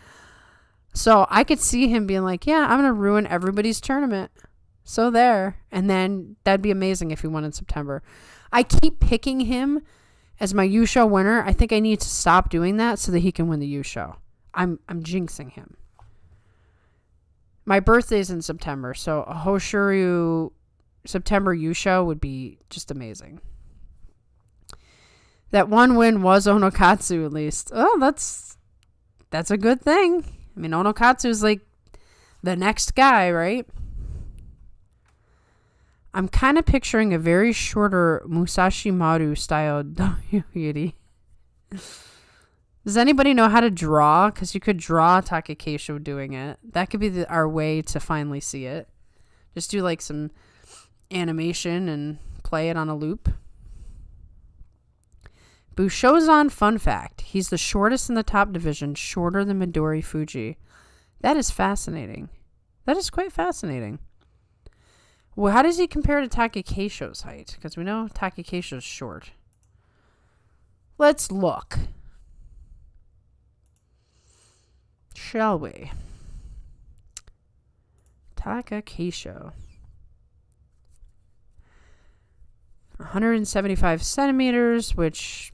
So I could see him being like, yeah, I'm going to ruin everybody's tournament. So there. And then that'd be amazing if he won in September. I keep picking him as my Yusho winner. I think I need to stop doing that so that he can win the Yusho. I'm jinxing him. My birthday's in September, so a Hoshoryu September Yusho would be just amazing. That one win was Onokatsu, at least. Oh, that's a good thing. Onokatsu is like the next guy, right? I'm kind of picturing a very shorter Musashi Maru style Yuri. Does anybody know how to draw? Because you could draw Takakeisho doing it. That could be our way to finally see it. Just do like some animation and play it on a loop. Bushozan fun fact. He's the shortest in the top division, shorter than Midori Fuji. That is fascinating. That is quite fascinating. Well, how does he compare to Takakeisho's height? Because we know Takakeisho's short. Let's look. Shall we? Takakeisho. 175 centimeters, which,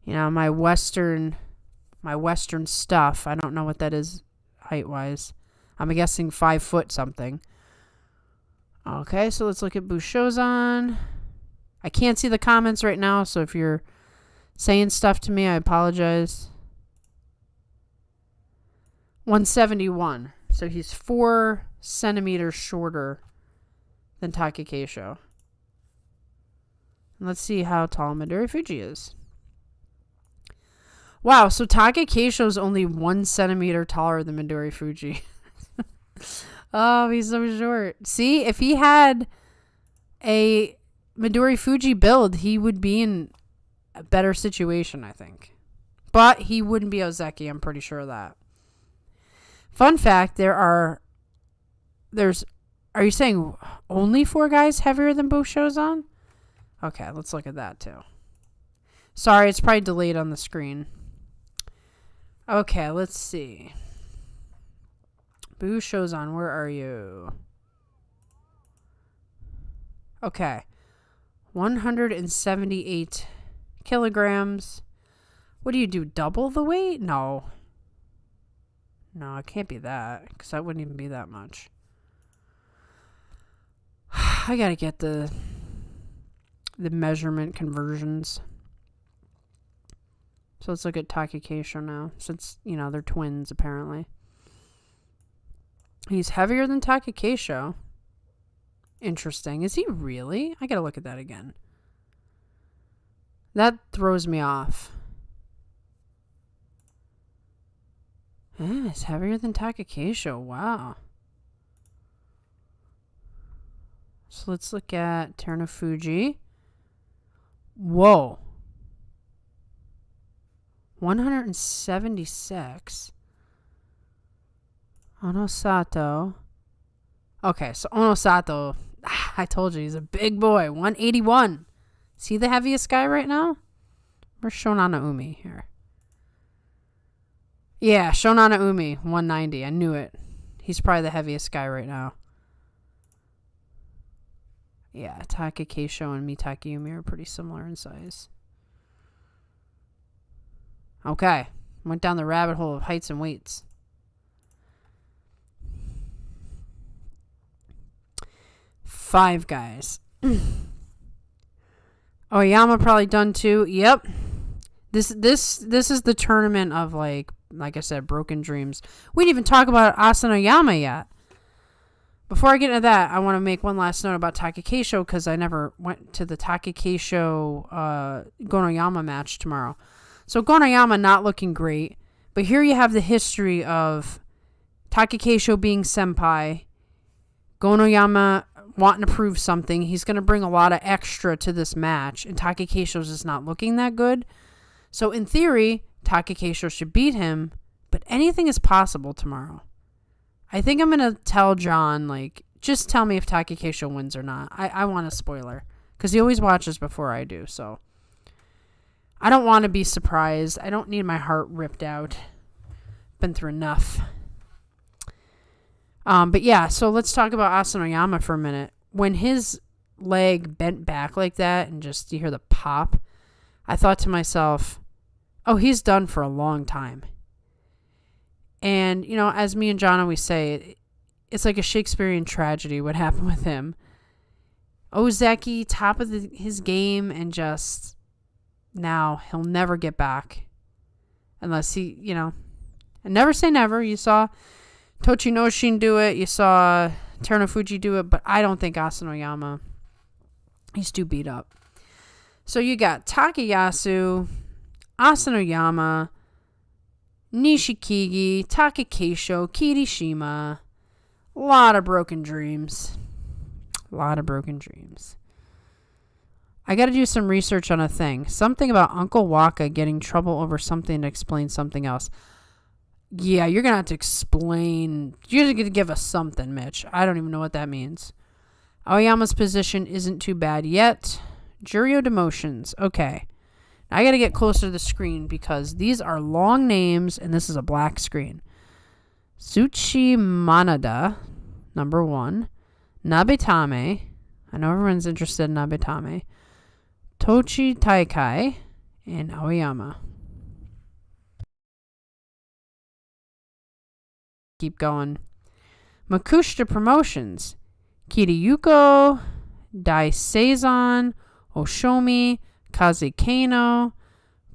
my Western stuff, I don't know what that is height-wise. I'm guessing 5 foot something. Okay, so let's look at Bushozan. I can't see the comments right now, so if you're saying stuff to me, I apologize. 171. So he's 4 centimeters shorter than Takakeisho. Let's see how tall Midorifuji is. Wow, so Takakeisho is only 1 centimeter taller than Midorifuji. Oh, he's so short. See, if he had a Midorifuji build, he would be in a better situation, I think. But he wouldn't be Ozeki, I'm pretty sure of that. Fun fact, are you saying only 4 guys heavier than Boshozan? Okay, let's look at that too. Sorry, it's probably delayed on the screen. Okay, let's see. Boshozan, where are you? Okay. 178 kilograms. What do you do? Double the weight? No. No, it can't be that, because that wouldn't even be that much. I gotta get the measurement conversions. So let's look at Takakeisho now, since, they're twins, apparently. He's heavier than Takakeisho. Interesting. Is he really? I gotta look at that again. That throws me off. He's heavier than Takakeisho. Wow. So let's look at Terunofuji. Whoa. 176. Onosato. Okay, so Onosato, I told you, he's a big boy. 181. Is he the heaviest guy right now? Where's Shonana Umi here? Yeah, Shonana Umi, 190. I knew it. He's probably the heaviest guy right now. Yeah, Takakeisho and Mitake Umi are pretty similar in size. Okay, went down the rabbit hole of heights and weights. Five guys. Oyama probably done too. Yep. This is the tournament of like I said, broken dreams. We didn't even talk about Asanoyama yet. Before I get into that, I want to make one last note about Takakeisho because I never went to the Takakeisho Gonoyama match tomorrow. So Gonoyama not looking great, but here you have the history of Takakeisho being senpai, Gonoyama wanting to prove something. He's going to bring a lot of extra to this match, and Takakeisho's just not looking that good. So in theory, Takakeisho should beat him, but anything is possible tomorrow. I think I'm going to tell John, just tell me if Takakeisho wins or not. I want a spoiler, because he always watches before I do, so I don't want to be surprised. I don't need my heart ripped out. Been through enough. But yeah, so let's talk about Asanoyama for a minute. When his leg bent back like that and just you hear the pop, I thought to myself, oh, he's done for a long time. And, as me and John always say, it's like a Shakespearean tragedy what happened with him. Ozeki, top of his game, and just now he'll never get back. Unless he, and never say never. You saw Tochinoshin do it. You saw Terunofuji do it. But I don't think Asanoyama, he's too beat up. So you got Takayasu, Asanoyama, Nishikigi, Takakeisho, Kirishima. A lot of broken dreams. I got to do some research on a thing. Something about Uncle Waka getting trouble over something to explain something else. Yeah, you're going to have to explain. You're going to give us something, Mitch. I don't even know what that means. Aoyama's position isn't too bad yet. Juryo demotions. Okay. I got to get closer to the screen because these are long names and this is a black screen. Tsuchi Manada, number 1. Nabetame. I know everyone's interested in Nabetame. Tochi Taikai and Aoyama. Keep going. Makushita Promotions. Kiriyuko, Dai Seizan, Oshomi, Kazekano,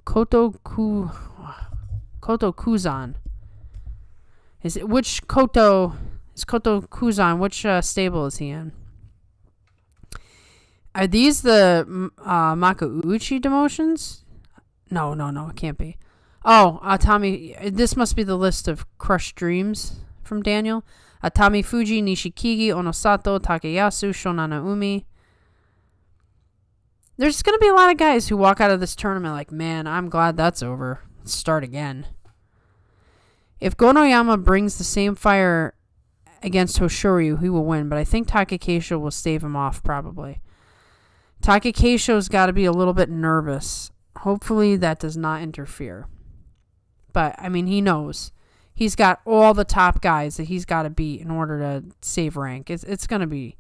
Kotokuzan. Is Koto Kuzan? Which stable is he in? Are these the Makauchi demotions? No, it can't be. Oh, Tommy, this must be the list of crushed dreams from Daniel. Takerufuji, Nishikigi, Onosato, Takayasu, Shonanaumi. There's going to be a lot of guys who walk out of this tournament like, man, I'm glad that's over. Let's start again. If Gonoyama brings the same fire against Hoshoryu, he will win, but I think Takakeisho will stave him off probably. Takakeisho's got to be a little bit nervous. Hopefully that does not interfere. But, I mean, he knows. He's got all the top guys that he's got to beat in order to save rank. It's going to be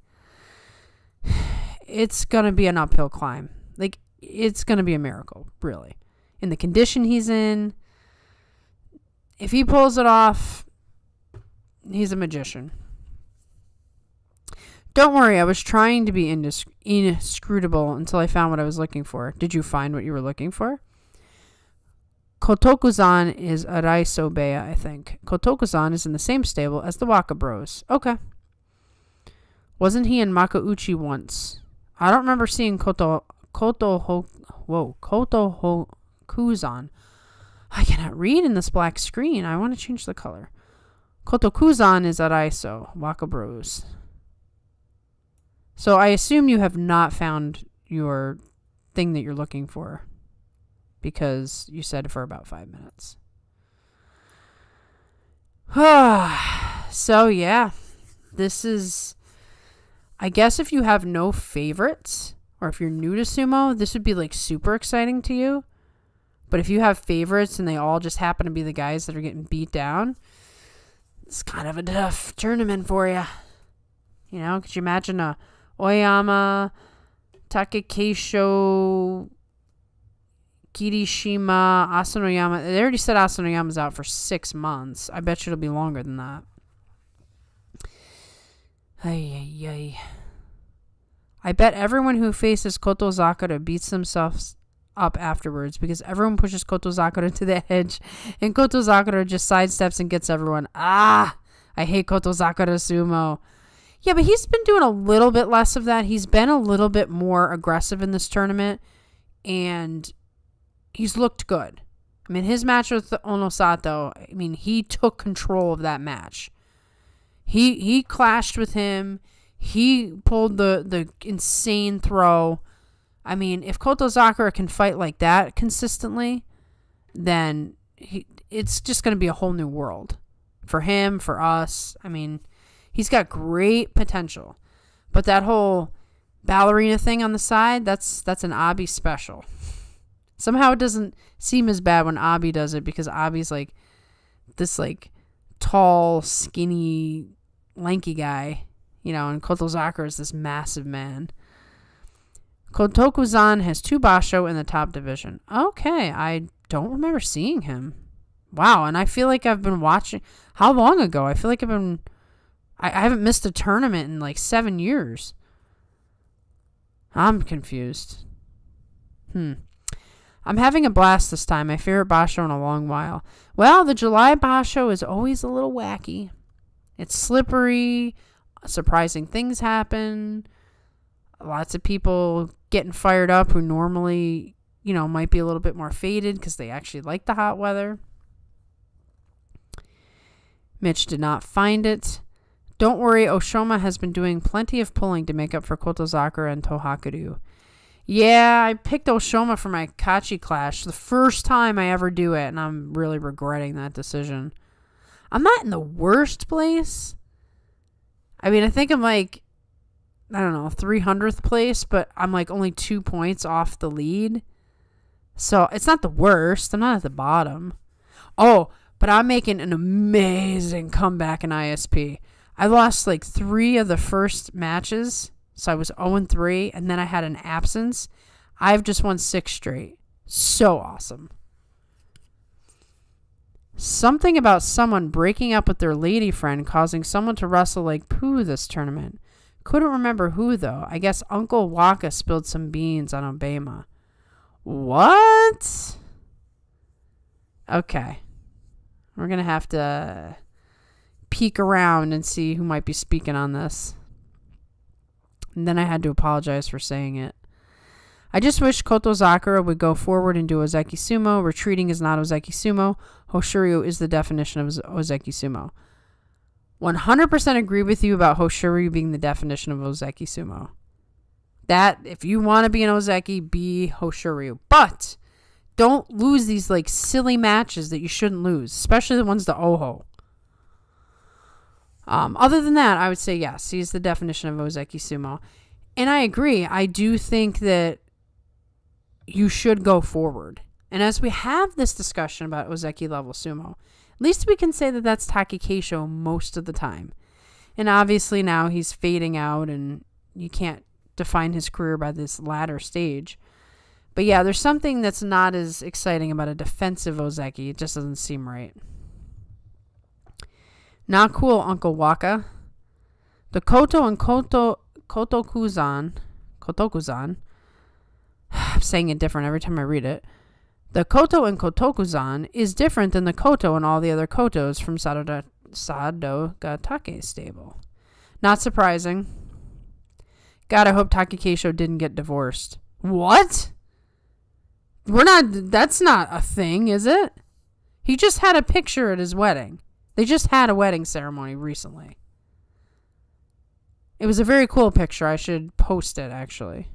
an uphill climb. Like, it's going to be a miracle, really. In the condition he's in, if he pulls it off, he's a magician. Don't worry, I was trying to be inscrutable until I found what I was looking for. Did you find what you were looking for? Kotokuzan is Araiso Bea, I think. Kotokuzan is in the same stable as the Waka Bros. Okay. Wasn't he in Makauchi once? I don't remember seeing Kotokuzan. I cannot read in this black screen. I want to change the color. Kotokuzan is Araiso, Waka Bros. So I assume you have not found your thing that you're looking for because you said for about 5 minutes. So yeah, this is, I guess if you have no favorites or if you're new to sumo, this would be like super exciting to you. But if you have favorites and they all just happen to be the guys that are getting beat down, it's kind of a tough tournament for you. You know, could you imagine a Oyama, Takakeisho, Kirishima, Asanoyama. They already said Asanoyama's out for 6 months. I bet you it'll be longer than that. Ay. I bet everyone who faces Kotozakura beats themselves up afterwards because everyone pushes Kotozakura to the edge and Kotozakura just sidesteps and gets everyone. I hate Kotozakura sumo. Yeah, but he's been doing a little bit less of that. He's been a little bit more aggressive in this tournament, and he's looked good. I mean, his match with Onosato, I mean, he took control of that match. He clashed with him. He pulled the insane throw. I mean, if Kotozakura can fight like that consistently, then it's just going to be a whole new world. For him, for us. I mean, he's got great potential. But that whole ballerina thing on the side, that's an Abi special. Somehow it doesn't seem as bad when Abi does it because Abi's like this like tall, skinny, lanky guy, you know, and Kotozakura is this massive man. Kotokuzan has 2 basho in the top division. Okay, I don't remember seeing him. Wow, and I feel like I've been watching. How long ago? I feel like I haven't missed a tournament in like 7 years. I'm confused. I'm having a blast this time. My favorite basho in a long while. Well, the July basho is always a little wacky. It's slippery. Surprising things happen. Lots of people getting fired up who normally, you know, might be a little bit more faded because they actually like the hot weather. Mitch did not find it. Don't worry, Oshoma has been doing plenty of pulling to make up for Kotozakura and Tohakuryu. Yeah, I picked Oshoma for my Kachi Clash. The first time I ever do it, and I'm really regretting that decision. I'm not in the worst place. I mean, I think I'm like, I don't know, 300th place, but I'm like only 2 points off the lead. So it's not the worst. I'm not at the bottom. Oh, but I'm making an amazing comeback in ISP. I lost like 3 of the first matches. So I was 0-3, and then I had an absence. I've just won 6 straight. So awesome. Something about someone breaking up with their lady friend causing someone to wrestle like poo this tournament. Couldn't remember who, though. I guess Uncle Waka spilled some beans on Obama. What? Okay. We're going to have to peek around and see who might be speaking on this. And then I had to apologize for saying it. I just wish Kotozakura would go forward and do Ozeki Sumo. Retreating is not Ozeki Sumo. Hoshoryu is the definition of Ozeki Sumo. 100% agree with you about Hoshoryu being the definition of Ozeki Sumo. That, if you want to be an Ozeki, be Hoshoryu. But don't lose these like silly matches that you shouldn't lose, especially the ones to Oho. Other than that, I would say yes, he's the definition of Ozeki Sumo. And I agree. I do think that you should go forward. And as we have this discussion about Ozeki level sumo, at least we can say that that's Takakeisho most of the time. And obviously now he's fading out and you can't define his career by this latter stage. But yeah, there's something that's not as exciting about a defensive Ozeki. It just doesn't seem right. Not cool, Uncle Waka. The Koto and Kotokuzan, I'm saying it different every time I read it. The Koto and Kotokuzan is different than the Koto and all the other Kotos from Sadogatake stable. Not surprising. God, I hope Takakeisho didn't get divorced. What? That's not a thing, is it? He just had a picture at his wedding. They just had a wedding ceremony recently. It was a very cool picture. I should post it, actually.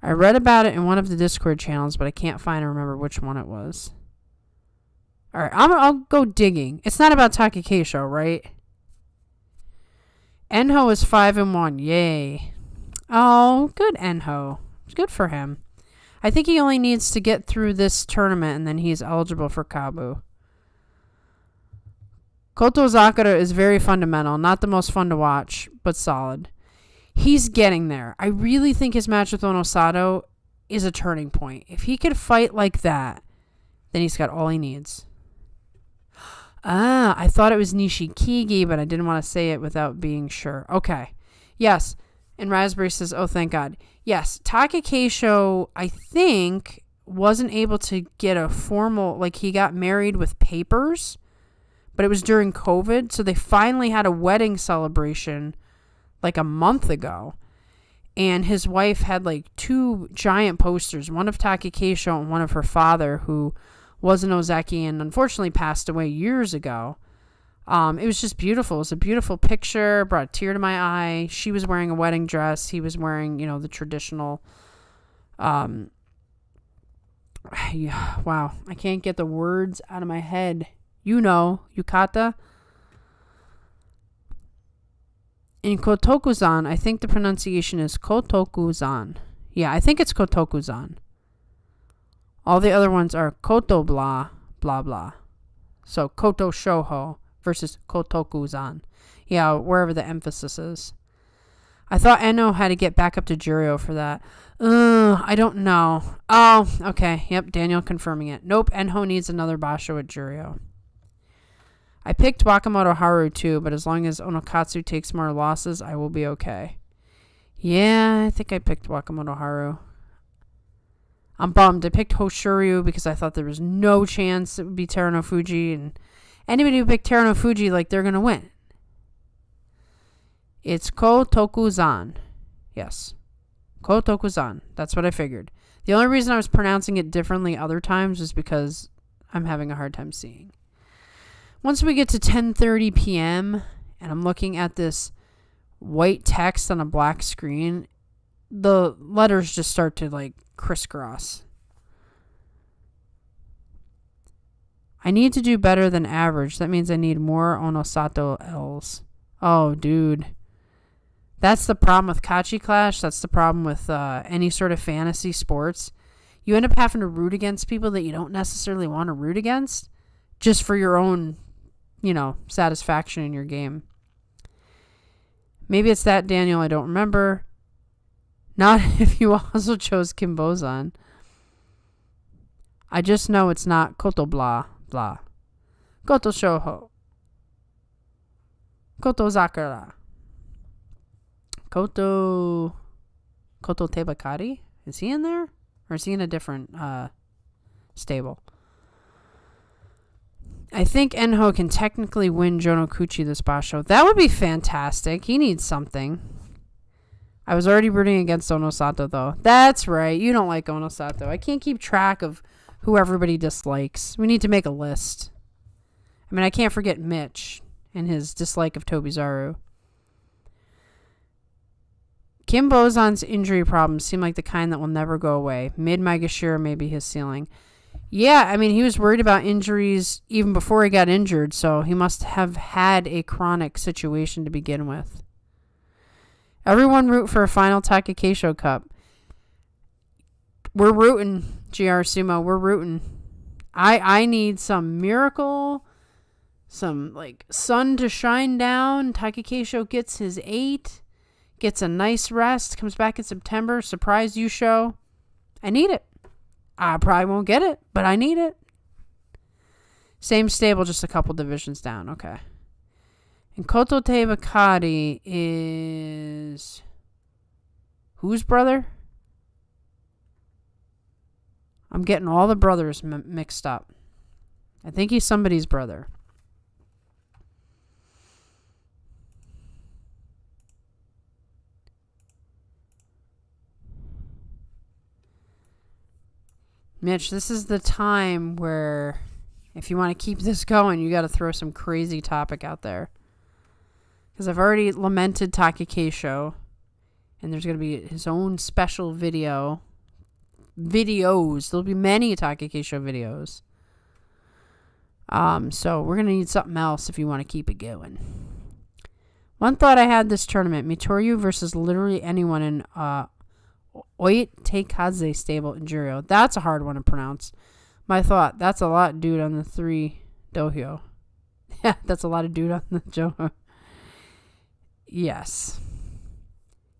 I read about it in one of the Discord channels, but I can't find or remember which one it was. Alright, I'll go digging. It's not about Takakeisho, right? Enho is 5-1. Yay. Oh, good Enho. Good for him. I think he only needs to get through this tournament and then he's eligible for Kabu. Kotozakura is very fundamental. Not the most fun to watch, but solid. He's getting there. I really think his match with Onosato is a turning point. If he could fight like that, then he's got all he needs. I thought it was Nishikigi, but I didn't want to say it without being sure. Okay. Yes. And Raspberry says, oh, thank God. Yes. Takakeisho, I think, wasn't able to get a formal, like he got married with papers, but it was during COVID. So they finally had a wedding celebration like a month ago. And his wife had like 2 giant posters, one of Takakeisho and one of her father, who was an Ozeki and unfortunately passed away years ago. It was just beautiful. It was a beautiful picture, brought a tear to my eye. She was wearing a wedding dress. He was wearing, the traditional, wow, I can't get the words out of my head. Yukata. In Kotokuzan, I think the pronunciation is Kotokuzan. Yeah, I think it's Kotokuzan. All the other ones are Koto blah, blah, blah. So Koto Shoho versus Kotokuzan. Yeah, wherever the emphasis is. I thought Enno had to get back up to Juryo for that. I don't know. Oh, okay. Yep, Daniel confirming it. Nope, Enho needs another Basho at Juryo. I picked Wakamoto Haru too, but as long as Onokatsu takes more losses, I will be okay. Yeah, I think I picked Wakamoto Haru. I'm bummed. I picked Hoshoryu because I thought there was no chance it would be Terunofuji, and anybody who picked Terunofuji, like, they're going to win. It's Kotokuzan. Yes. Kotokuzan. That's what I figured. The only reason I was pronouncing it differently other times is because I'm having a hard time seeing. Once we get to 10:30 p.m. and I'm looking at this white text on a black screen, the letters just start to like crisscross. I need to do better than average. That means I need more Onosato L's. Oh, dude. That's the problem with Kachi Clash. That's the problem with any sort of fantasy sports. You end up having to root against people that you don't necessarily want to root against just for your own, satisfaction in your game. Maybe it's that, Daniel. I don't remember. Not if you also chose Kimbozan. I just know it's not Koto blah blah. Koto Shoho. Kotozakura. Koto Tebakari? Is he in there? Or is he in a different stable? I think Enho can technically win Jonokuchi this Basho. That would be fantastic. He needs something. I was already rooting against Onosato, though. That's right. You don't like Onosato. I can't keep track of who everybody dislikes. We need to make a list. I mean, I can't forget Mitch and his dislike of Tobizaru. Kim Bozan's injury problems seem like the kind that will never go away. Mid-Maegashira may be his ceiling. Yeah, I mean, he was worried about injuries even before he got injured, so he must have had a chronic situation to begin with. Everyone root for a final Takakeisho Cup. We're rooting, GR Sumo. We're rooting. I need some miracle, some like sun to shine down. Takakeisho gets his 8, gets a nice rest, comes back in September, surprise you show. I need it. I probably won't get it, but I need it. Same stable, just a couple divisions down. Okay. And Koto Bakari is... whose brother? I'm getting all the brothers mixed up. I think he's somebody's brother. Mitch, this is the time where if you want to keep this going, you got to throw some crazy topic out there. Because I've already lamented Takakeisho, and there's going to be his own special videos. There'll be many Takakeisho videos. So we're going to need something else if you want to keep it going. One thought I had this tournament, Mitoryu versus literally anyone in Oitekaze stable in Juryo. That's a hard one to pronounce. My thought, that's a lot of dude on the 3 dohyo. Yeah, that's a lot of dude on the Joho. Yes.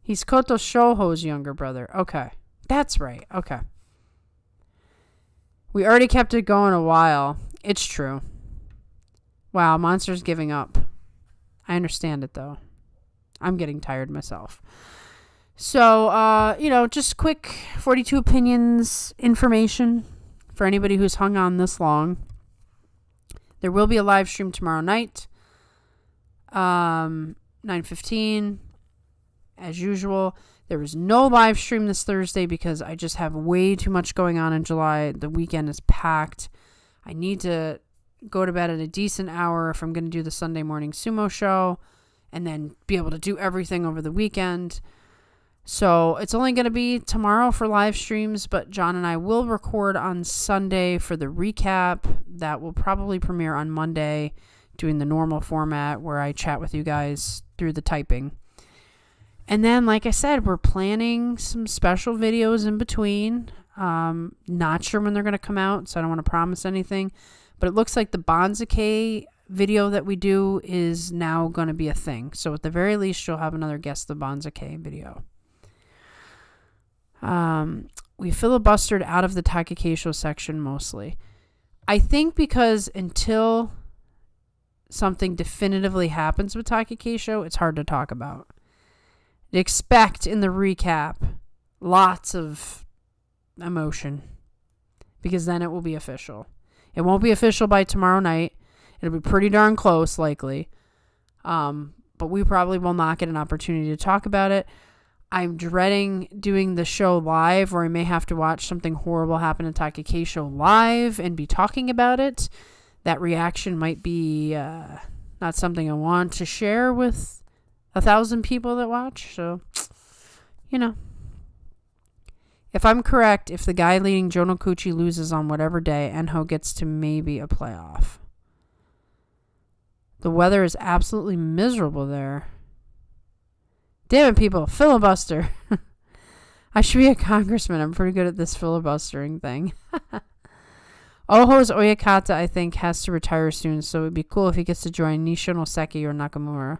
He's Koto Shoho's younger brother. Okay. That's right. Okay. We already kept it going a while. It's true. Wow, Monster's giving up. I understand it, though. I'm getting tired myself. So, just quick 42 opinions information for anybody who's hung on this long. There will be a live stream tomorrow night, 9:15, as usual. There was no live stream this Thursday because I just have way too much going on in July. The weekend is packed. I need to go to bed at a decent hour if I'm going to do the Sunday morning sumo show and then be able to do everything over the weekend. So it's only going to be tomorrow for live streams, but John and I will record on Sunday for the recap. That will probably premiere on Monday, doing the normal format where I chat with you guys through the typing. And then, like I said, we're planning some special videos in between. Not sure when they're going to come out, so I don't want to promise anything. But it looks like the Banzuke video that we do is now going to be a thing. So at the very least, you'll have another Guess the Banzuke video. We filibustered out of the Takakeisho section mostly. I think because until something definitively happens with Takakeisho, it's hard to talk about. Expect in the recap lots of emotion, because then it will be official. It won't be official by tomorrow night. It'll be pretty darn close, likely. But we probably will not get an opportunity to talk about it. I'm dreading doing the show live, where I may have to watch something horrible happen in Takakeisho live and be talking about it. That reaction might be not something I want to share with 1,000 people that watch. So, if I'm correct, if the guy leading Jonokuchi loses on whatever day, Enho gets to maybe a playoff. The weather is absolutely miserable there. Damn it, people. Filibuster. I should be a congressman. I'm pretty good at this filibustering thing. Oho's Oyakata, I think, has to retire soon, so it would be cool if he gets to join Nisho Noseki or Nakamura.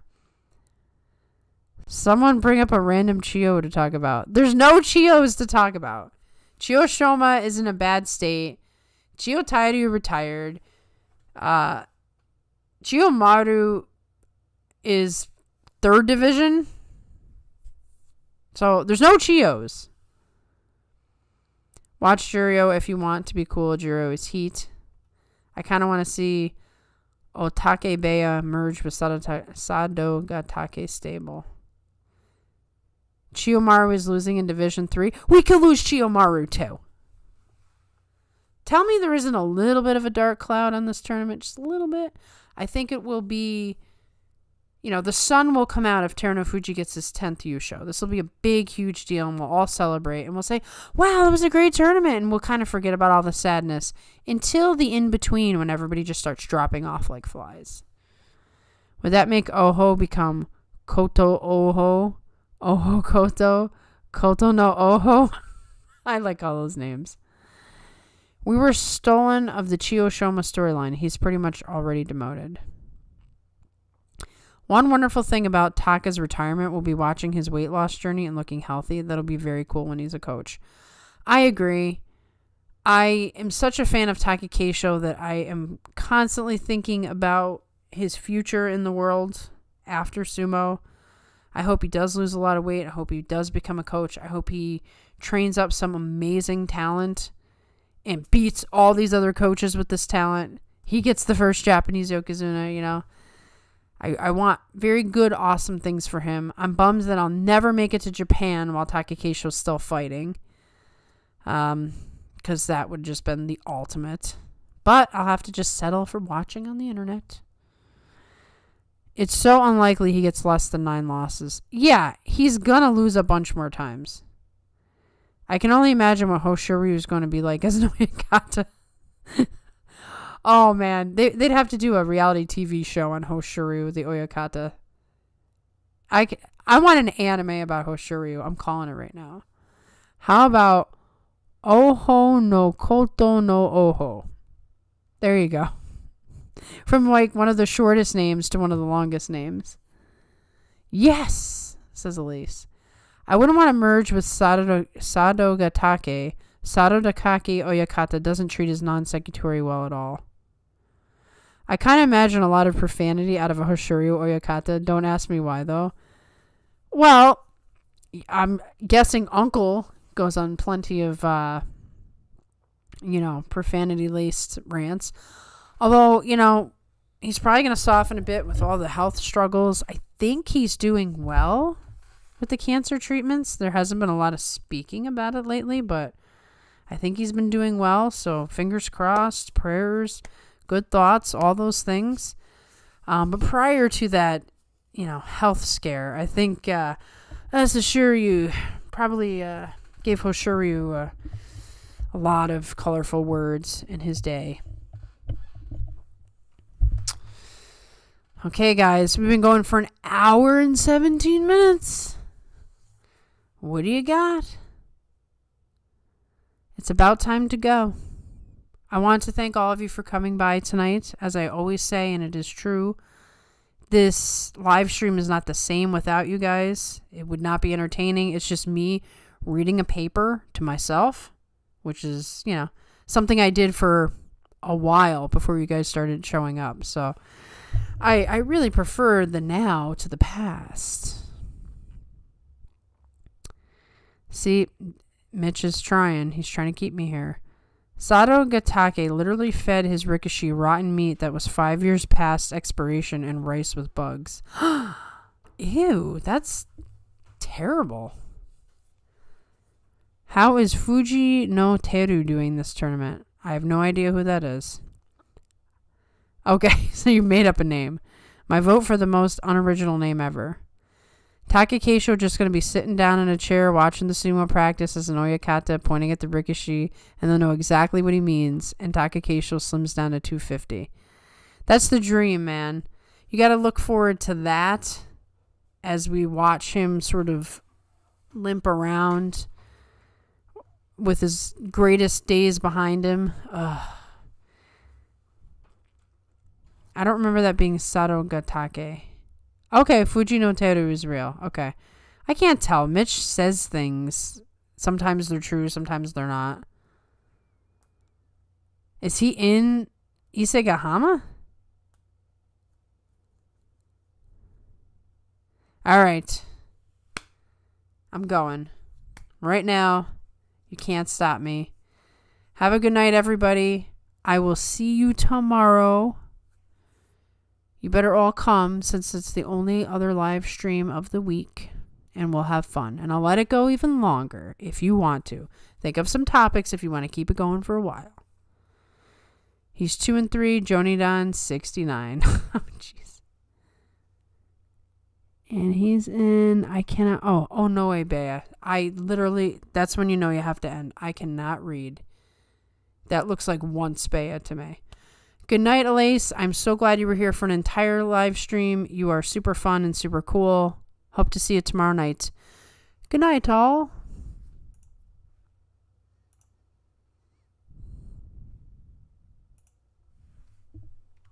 Someone bring up a random Chiyo to talk about. There's no Chiyos to talk about. Chiyo Shoma is in a bad state. Chiyo Tairyu retired. Chiyo Maru is 3rd division. So there's no Chiyos. Watch Juryo if you want to be cool. Juryo is heat. I kind of want to see Otakebeya merged with Sadogatake stable. Chiyomaru is losing in Division 3. We could lose Chiyomaru too. Tell me there isn't a little bit of a dark cloud on this tournament. Just a little bit. I think it will be, the sun will come out if Terunofuji gets his 10th Yusho. This will be a big, huge deal, and we'll all celebrate. And we'll say, wow, that was a great tournament. And we'll kind of forget about all the sadness until the in-between when everybody just starts dropping off like flies. Would that make Oho become Koto Oho? Oho Koto? Koto no Oho? I like all those names. We were stolen of the Chiyoshoma storyline. He's pretty much already demoted. One wonderful thing about Taka's retirement will be watching his weight loss journey and looking healthy. That'll be very cool when he's a coach. I agree. I am such a fan of Takakeisho that I am constantly thinking about his future in the world after sumo. I hope he does lose a lot of weight. I hope he does become a coach. I hope he trains up some amazing talent and beats all these other coaches with this talent. He gets the first Japanese Yokozuna, I want very good, awesome things for him. I'm bummed that I'll never make it to Japan while Takakeisho's still fighting. Because that would just been the ultimate. But I'll have to just settle for watching on the internet. It's so unlikely he gets less than 9 losses. Yeah, he's gonna lose a bunch more times. I can only imagine what Hoshoryu is going to be like as an Oyakata. Oh, man. They'd have to do a reality TV show on Hoshoryu, the Oyakata. I want an anime about Hoshoryu. I'm calling it right now. How about Oho no Koto no Oho? There you go. From one of the shortest names to one of the longest names. Yes, says Elise. I wouldn't want to merge with Sadogatake. Sadogatake Oyakata doesn't treat his non-secutori well at all. I kind of imagine a lot of profanity out of a Hoshoryu Oyakata. Don't ask me why, though. Well, I'm guessing Uncle goes on plenty of, profanity-laced rants. Although, he's probably going to soften a bit with all the health struggles. I think he's doing well with the cancer treatments. There hasn't been a lot of speaking about it lately, but I think he's been doing well. So fingers crossed, prayers, good thoughts, all those things. But prior to that, health scare, I think as Hoshoryu probably gave Hoshoryu a lot of colorful words in his day. Okay, guys, we've been going for an hour and 17 minutes. What do you got? It's about time to go. I want to thank all of you for coming by tonight. As I always say, and it is true, this live stream is not the same without you guys. It would not be entertaining. It's just me reading a paper to myself, which is, something I did for a while before you guys started showing up. So I really prefer the now to the past. See, Mitch is trying. He's trying to keep me here. Sadogatake literally fed his Rikishi rotten meat that was 5 years past expiration and rice with bugs. Ew, that's terrible. How is Fuji no Teru doing this tournament? I have no idea who that is. Okay, so you made up a name. My vote for the most unoriginal name ever. Takakeisho just going to be sitting down in a chair watching the sumo practice as an Oyakata pointing at the Rikishi, and they'll know exactly what he means, and Takakeisho slims down to 250. That's the dream, man. You got to look forward to that as we watch him sort of limp around with his greatest days behind him. Ugh. I don't remember that being Sadogatake. Okay, Fuji no Teru is real. Okay. I can't tell. Mitch says things. Sometimes they're true, sometimes they're not. Is he in Isegahama? Alright. I'm going. Right now. You can't stop me. Have a good night, everybody. I will see you tomorrow. You better all come since it's the only other live stream of the week, and we'll have fun. And I'll let it go even longer if you want to. Think of some topics if you want to keep it going for a while. He's 2 and 3. Jonidan 69. Oh, jeez. And he's in. I cannot. Oh no way, Bea. I literally. That's when you know you have to end. I cannot read. That looks like once Bea to me. Good night, Elise. I'm so glad you were here for an entire live stream. You are super fun and super cool. Hope to see you tomorrow night. Good night, all.